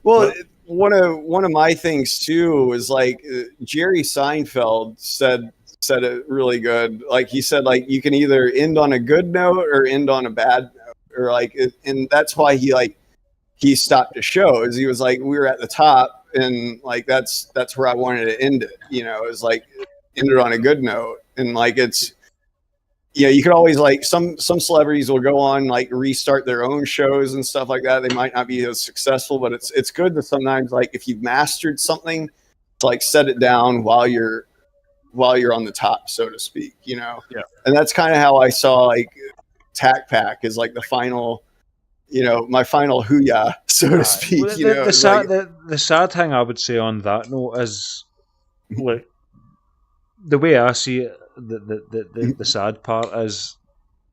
Well, one of my things too was like Jerry Seinfeld said it really good. Like he said, like you can either end on a good note or end on a bad note, or like, and that's why he stopped the show. Is he was like, we were at the top, and like that's where I wanted to end it. You know, it was like ended on a good note, and like it's. Yeah, you could always like some celebrities will go on like restart their own shows and stuff like that. They might not be as successful, but it's good to sometimes like if you've mastered something, to like set it down while you're on the top, so to speak. You know, yeah. And that's kind of how I saw like Tac Pack is like the final, you know, my final hooyah, so to speak. Well, you know, the sad thing I would say on that note is like the way I see it. The sad part is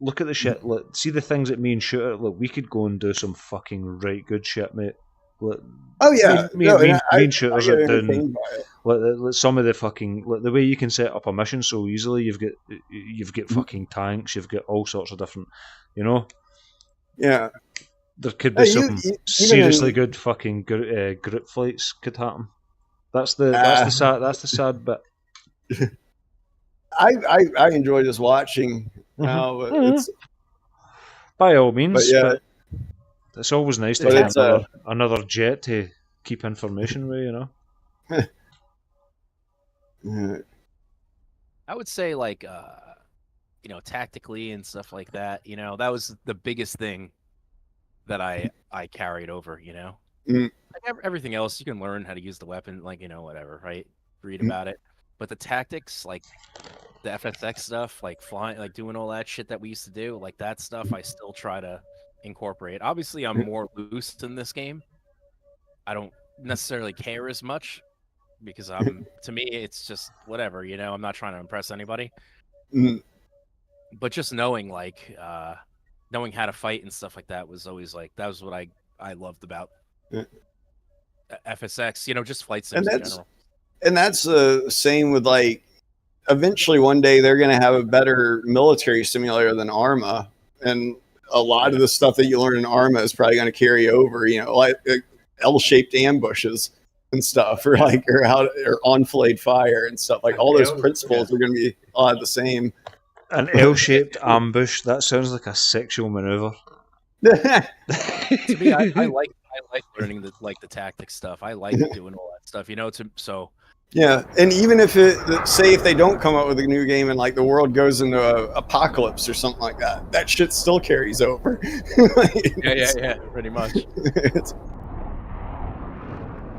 look at the shit. Look, see the things that me and Shooter. Look, we could go and do some fucking right good shit, mate. Look, oh yeah, me and Shooters are doing entertained by it. like some of the fucking like the way you can set up a mission so easily. You've got fucking tanks. You've got all sorts of different, you know. Yeah, There could be some even seriously good fucking group flights could happen. That's the sad bit. I enjoy just watching now, but it's by all means. but yeah. But it's always nice to But have it's, another jet to keep information with, you know. Yeah. I would say like you know, tactically and stuff like that, you know, that was the biggest thing that I carried over, you know. Mm. Like everything else you can learn how to use the weapon, like, you know, whatever, right? Read about it. But the tactics, like the FSX stuff, like flying, like doing all that shit that we used to do, like that stuff I still try to incorporate. Obviously I'm more loose in this game. I don't necessarily care as much because to me it's just whatever, you know, I'm not trying to impress anybody. Mm. But just knowing like knowing how to fight and stuff like that was always like that was what I loved about FSX, you know, just flight sims in general. And that's the same with like eventually one day they're going to have a better military simulator than Arma, and a lot of the stuff that you learn in Arma is probably going to carry over, you know, like L-shaped ambushes and stuff, or like or enfilade fire and stuff, like all those principles are going to be a lot of the same. An L-shaped ambush, that sounds like a sexual maneuver. To me, I like learning the tactics stuff. I like doing all that stuff, you know. So yeah, and even if if they don't come up with a new game and like the world goes into a apocalypse or something like that, that shit still carries over. yeah, pretty much.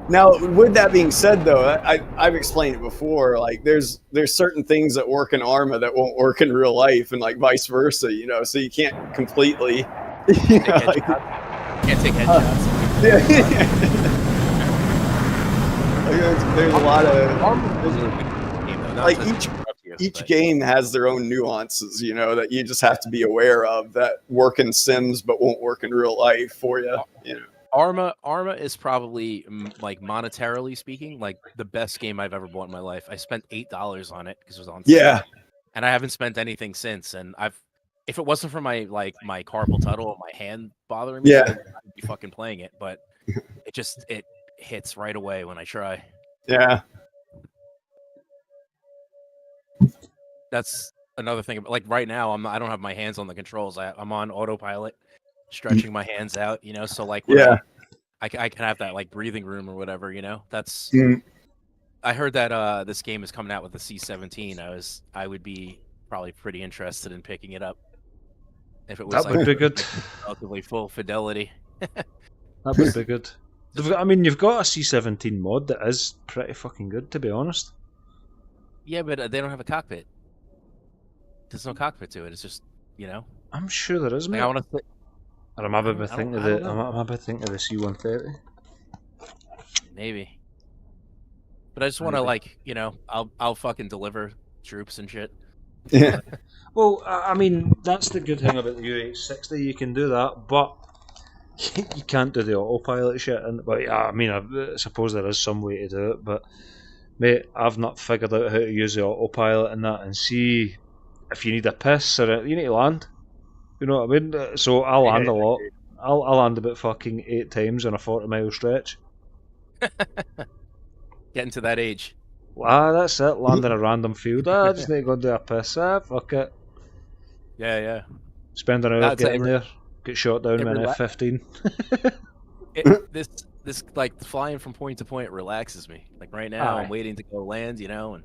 Now, with that being said, though, I've explained it before. Like, there's certain things that work in Arma that won't work in real life, and like vice versa. You know, so you can't completely. You know, like, can't take headshots. There's a lot of like each game has their own nuances, you know, that you just have to be aware of that work in Sims but won't work in real life for you. You know. Arma is probably like monetarily speaking, like the best game I've ever bought in my life. I spent $8 on it because it was on sale. Yeah, and I haven't spent anything since. And if it wasn't for my carpal tunnel or my hand bothering me, I'd be fucking playing it. But it hits right away when I try. Yeah, that's another thing. Like right now, I don't have my hands on the controls. I'm on autopilot, stretching my hands out. You know, so like I can have that like breathing room or whatever. You know, that's. I heard that this game is coming out with the C-17. I would be probably pretty interested in picking it up if it was that would be good. Relatively full fidelity. That would be good. I mean, you've got a C-17 mod that is pretty fucking good, to be honest. Yeah, but they don't have a cockpit. There's no cockpit to it. It's just, you know. I'm sure there is, mate. I want to. Or am I about thinking of the C-130? Maybe. But I just want to, Maybe. like, you know, I'll fucking deliver troops and shit. Yeah. Well, I mean, that's the good thing about the U860. You can do that, but you can't do the autopilot shit. And but yeah, I mean, I suppose there is some way to do it. But mate, I've not figured out how to use the autopilot and that. And see if you need a piss or you need to land. You know what I mean? So I'll land a lot. I'll land about fucking 8 times in a 40-mile stretch. Getting to that age. That's it. Land in a random field. I just need to go do a piss. Fuck it. Yeah. Spend an hour That's getting it. there. Get shot down It minute rela- 15. This like flying from point to point relaxes me. Like right now, Aye. I'm waiting to go land, you know, and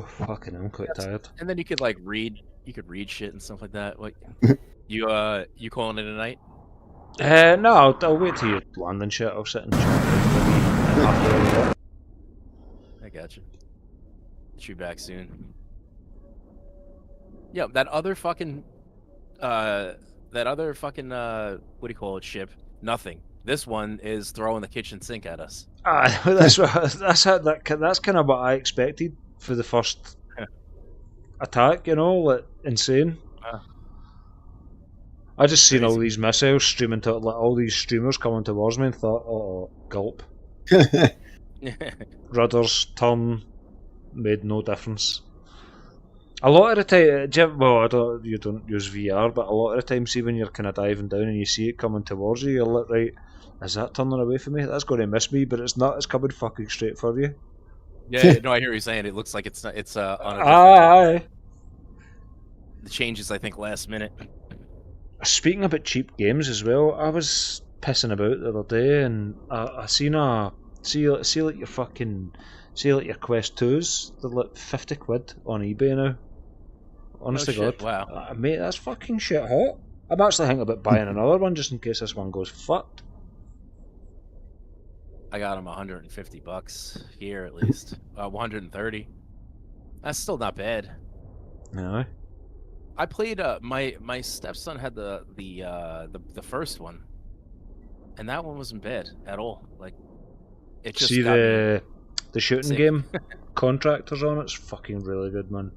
Fucking I'm quite tired. and then you could like read shit and stuff like that. Like you calling it a night? No, I'll wait till you land and shit. I'll sit and chat. I got you. Get you back soon. Yeah, that other fucking what do you call it, ship? Nothing. This one is throwing the kitchen sink at us. That's kind of what I expected for the first attack. You know, like insane. I just seen all these missiles streaming to like all these streamers coming towards me and thought, oh, gulp. Rudders turn made no difference. A lot of the time, you don't use VR, but a lot of the time, see when you're kind of diving down and you see it coming towards you, you're like, right, is that turning away from me? That's going to miss me, but it's not. It's coming fucking straight for you. Yeah, no, I hear what you're saying. It looks like it's not. It's on a different. Aye. The changes, I think, last minute. Speaking about cheap games as well, I was pissing about the other day and I seen like your fucking your Quest 2s, they're like 50 quid on eBay now. Honest to shit, God. wow. Mate, that's fucking shit hot. I'm actually thinking about buying another one just in case this one goes fucked. I got them $150 here at least. 130. That's still not bad. No. I played. My stepson had the first one, and that one wasn't bad at all. Like, it just See got me the shooting sick. game Contractors on it's fucking really good, man.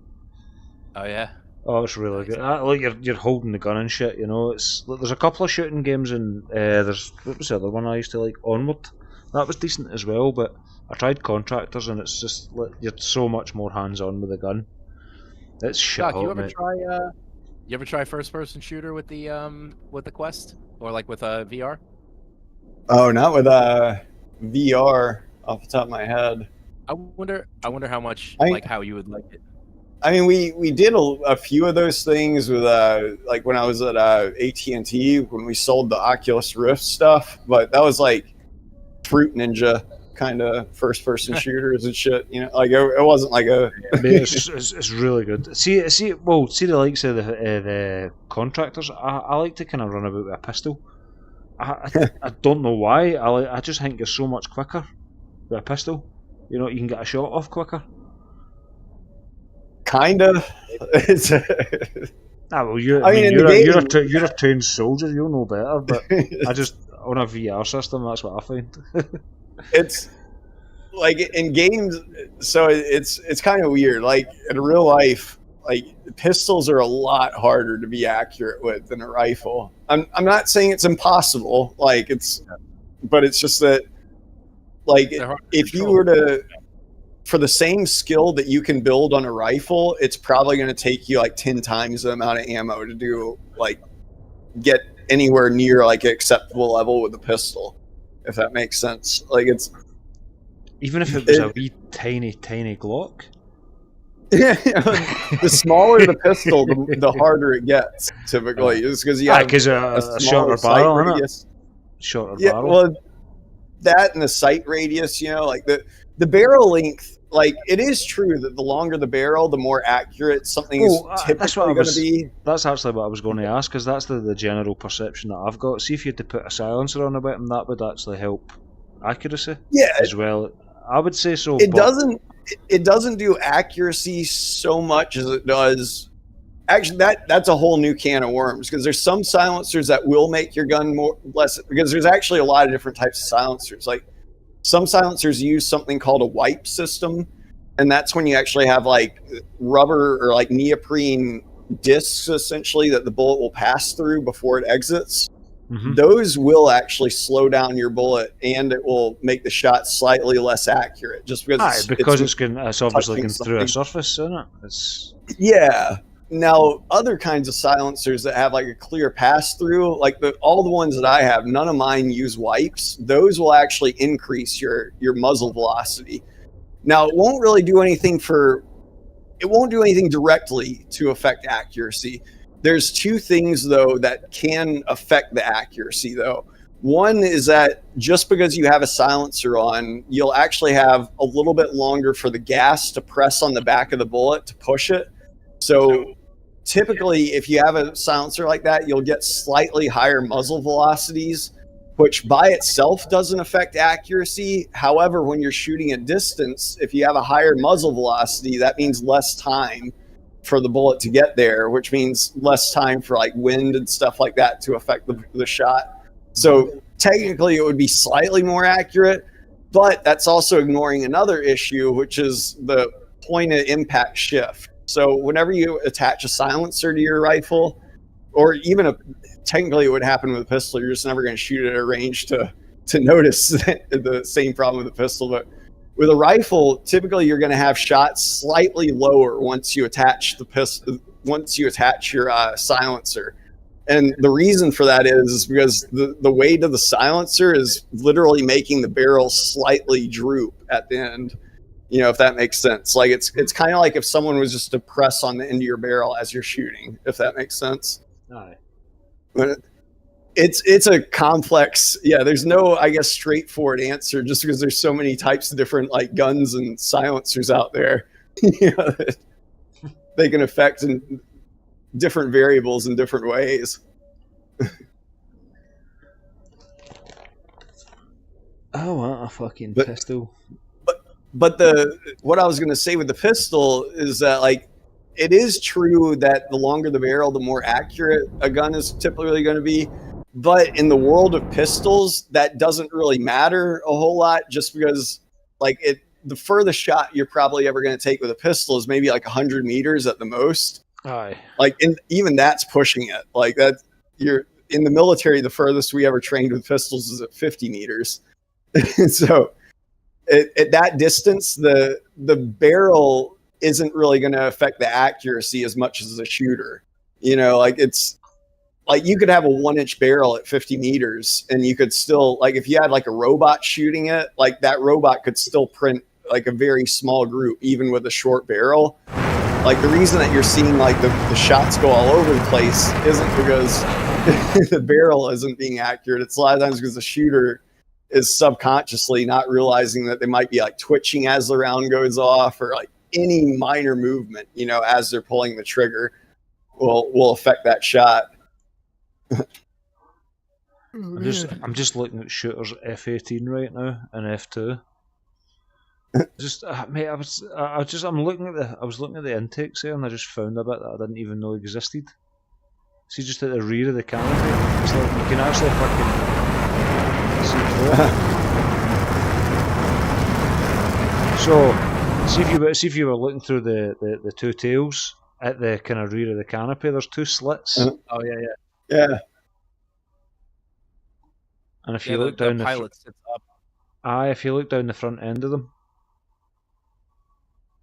Oh yeah. Oh, it's really Nice. good. Like you're holding the gun and shit, you know. It's there's a couple of shooting games and there's what was the other one I used to like? Onward. That was decent as well, but I tried Contractors and it's just like, you're so much more hands on with the gun. It's shit Doc, hot, you ever mate. try? You ever try first person shooter with the Quest or like with VR? Oh, not with VR off the top of my head. I wonder how much how you would like it. I mean, we did a few of those things with like when I was at AT&T when we sold the Oculus Rift stuff, but that was like Fruit Ninja kind of first person shooters and shit. You know, like it wasn't like a. Mate, it's really good. See the likes of the Contractors. I like to kind of run about with a pistol. I don't know why. I just think you're so much quicker with a pistol. You know, you can get a shot off quicker. Kind of. Well, you're a trained soldier. You'll know better. But I just on a VR system, that's what I find. It's like in games, so it's kind of weird. Like in real life, like pistols are a lot harder to be accurate with than a rifle. I'm not saying it's impossible. Like but it's just that, like if you were to, for the same skill that you can build on a rifle, it's probably going to take you like 10 times the amount of ammo to do like get anywhere near like an acceptable level with a pistol, if that makes sense. Like it's even if it was a wee tiny Glock. The smaller the pistol, the harder it gets. Typically, it's because you have a shorter barrel, radius. Shorter barrel. Well, that and the sight radius. You know, like the barrel length. Like it is true that the longer the barrel, the more accurate something is typically going to be. That's actually what I was going to ask, because that's the general perception that I've got. See if you had to put a silencer on a bit, and that would actually help accuracy. Yeah, as well. I would say so. It doesn't do accuracy so much as it does Actually, that's a whole new can of worms, because there's some silencers that will make your gun less, because there's actually a lot of different types of silencers. Like some silencers use something called a wipe system, and that's when you actually have like rubber or like neoprene discs essentially that the bullet will pass through before it exits. Mm-hmm. Those will actually slow down your bullet, and it will make the shot slightly less accurate, just because it's obviously going through a something. surface, isn't it? It's Yeah. Now, other kinds of silencers that have like a clear pass through, like all the ones that I have, none of mine use wipes. Those will actually increase your muzzle velocity. Now, it won't do anything directly to affect accuracy. There's two things though that can affect the accuracy though. One is that just because you have a silencer on, you'll actually have a little bit longer for the gas to press on the back of the bullet to push it. So typically, if you have a silencer like that, you'll get slightly higher muzzle velocities, which by itself doesn't affect accuracy. However, when you're shooting at distance, if you have a higher muzzle velocity, that means less time for the bullet to get there, which means less time for like wind and stuff like that to affect the shot. So technically, it would be slightly more accurate, but that's also ignoring another issue, which is the point of impact shift. So whenever you attach a silencer to your rifle, or even technically it would happen with a pistol, you're just never going to shoot at a range to notice the same problem with a pistol. But with a rifle, typically you're going to have shots slightly lower once you attach your silencer. And the reason for that is because the weight of the silencer is literally making the barrel slightly droop at the end. You know, if that makes sense. Like it's kind of like if someone was just to press on the end of your barrel as you're shooting, if that makes sense. aye. But it's a complex, there's no, I guess, straightforward answer, just because there's so many types of different like guns and silencers out there. That they can affect in different variables in different ways. I want a fucking pistol. But what I was going to say with the pistol is that, like, it is true that the longer the barrel, the more accurate a gun is typically going to be. But in the world of pistols, that doesn't really matter a whole lot, just because, like, the furthest shot you're probably ever going to take with a pistol is maybe like 100 meters at the most. Aye. Like, and even that's pushing it. Like that, you're in the military. The furthest we ever trained with pistols is at 50 meters. So at that distance, the barrel isn't really going to affect the accuracy as much as a shooter. You know, like it's like you could have a 1-inch barrel at 50 meters, and you could still, like, if you had like a robot shooting it, like that robot could still print like a very small group, even with a short barrel. Like the reason that you're seeing like the shots go all over the place isn't because the barrel isn't being accurate. It's a lot of times because the shooter is subconsciously not realizing that they might be like twitching as the round goes off, or like any minor movement, you know, as they're pulling the trigger will affect that shot. I'm just looking at shooters F18 right now and F2. Just mate, I was looking at the intakes there, and I just found a bit that I didn't even know existed. See, just at the rear of the canopy, it's like you can actually fucking see through it. So, see if you were looking through the two tails at the kind of rear of the canopy. There's two slits. Oh yeah. And if you look down the pilot sits up. If you look down the front end of them,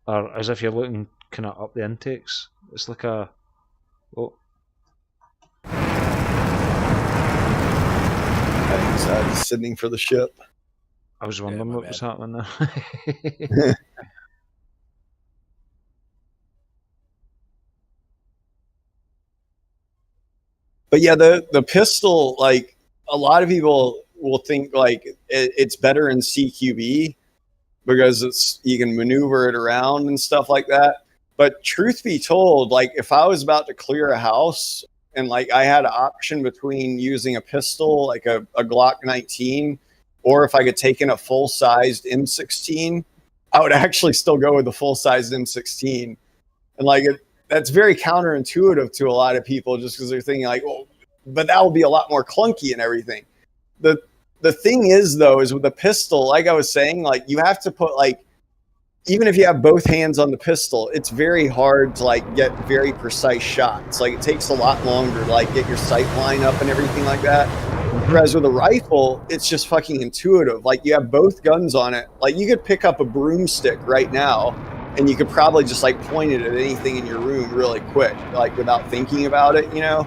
or as if you're looking kind of up the intakes, it's like a He's signaling for the ship. I was wondering what was happening there. But yeah, the pistol, like a lot of people will think like it's better in CQB because you can maneuver it around and stuff like that. But truth be told, like if I was about to clear a house and like I had an option between using a pistol, like a Glock 19, or if I could take in a full-sized M16, I would actually still go with the full-sized M16. And like that's very counterintuitive to a lot of people, just because they're thinking like, well, but that will be a lot more clunky and everything. The thing is, though, is with a pistol, like I was saying, like you have to put like, even if you have both hands on the pistol, it's very hard to like get very precise shots. Like it takes a lot longer to like get your sight line up and everything like that. Whereas with a rifle, it's just fucking intuitive. Like you have both guns on it. Like you could pick up a broomstick right now and you could probably just like point it at anything in your room really quick, like without thinking about it, you know?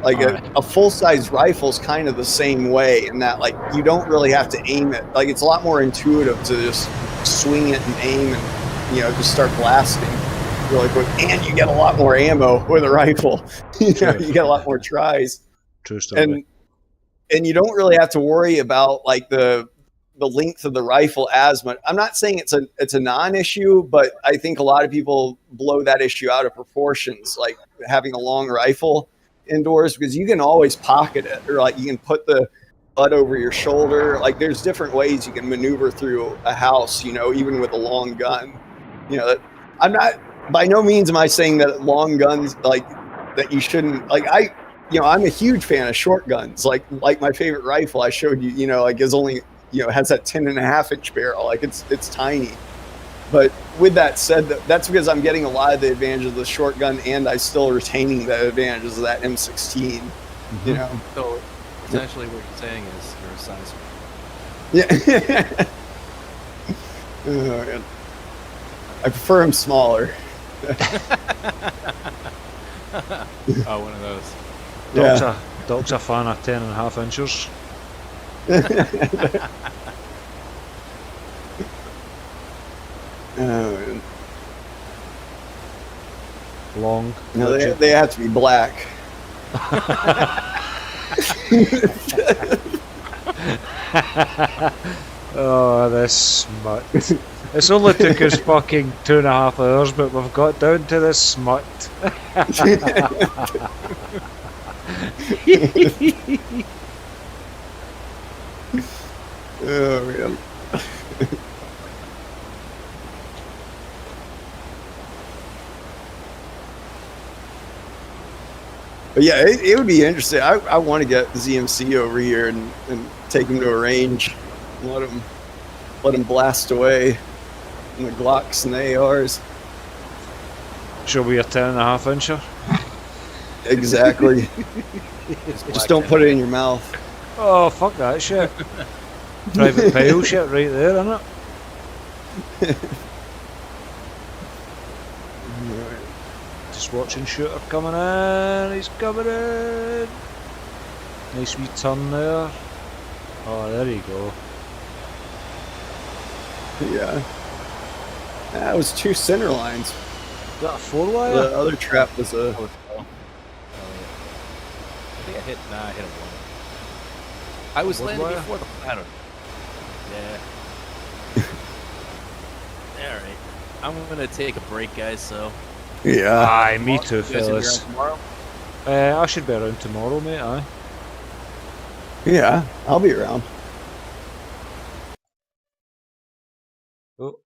Like a full-size rifle is kind of the same way in that like you don't really have to aim it. Like it's a lot more intuitive to just swing it and aim and, you know, just start blasting really quick. And you get a lot more ammo with a rifle. You know, you get a lot more tries. True story. And you don't really have to worry about like the length of the rifle as much. I'm not saying it's a non-issue, but I think a lot of people blow that issue out of proportions, like having a long rifle indoors, because you can always pocket it, or like you can put the butt over your shoulder. Like there's different ways you can maneuver through a house, you know, even with a long gun. You know, I'm not, by no means am I saying that long guns, like that you shouldn't, like I'm a huge fan of short guns. Like my favorite rifle I showed you, you know, like is only, you know, has that 10.5-inch barrel. Like it's tiny. But with that said, that's because I'm getting a lot of the advantages of the short gun, and I'm still retaining the advantages of that M16. You know. So essentially, what you're saying is you're a size. Yeah. Oh, man. I prefer him smaller. Oh, one of those. Doc's a fan of 10.5 inches. Oh, man. Long. No, they have to be black. Oh, this smut. It's only took us fucking 2.5 hours, but we've got down to this smut. Oh, man. But yeah, it would be interesting. I want to get the ZMC over here and take him to a range and let him blast away in the Glocks and the ARs. Should we a 10.5 incher? Exactly. Just don't put it in your mouth. Oh, fuck that shit. Private pile shit right there, isn't it? Just watching Shooter coming in. He's coming in. Nice wee turn there. Oh, there you go. Yeah. That was 2 center lines. Is that a 4-wire? The other trap was a... I think I hit him one. I was landing wire? before the pattern. Yeah. Alright. I'm gonna take a break, guys, so. Yeah. Aye, me too, You guys gonna be fellas. around tomorrow? I should be around tomorrow, mate, aye. Yeah, I'll be around. Oh.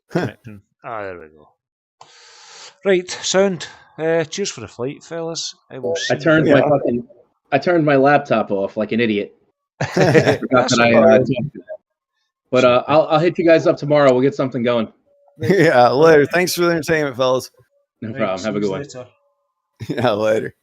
Connecting. There we go. Right, sound. Cheers for the flight, fellas. I will see I turned Yeah. I turned my laptop off like an idiot. I forgot That's that I all right. talked to that. But I'll hit you guys up tomorrow. We'll get something going. Yeah, later. Thanks for the entertainment, fellas. No problem. Have a good one. Later. Yeah, later.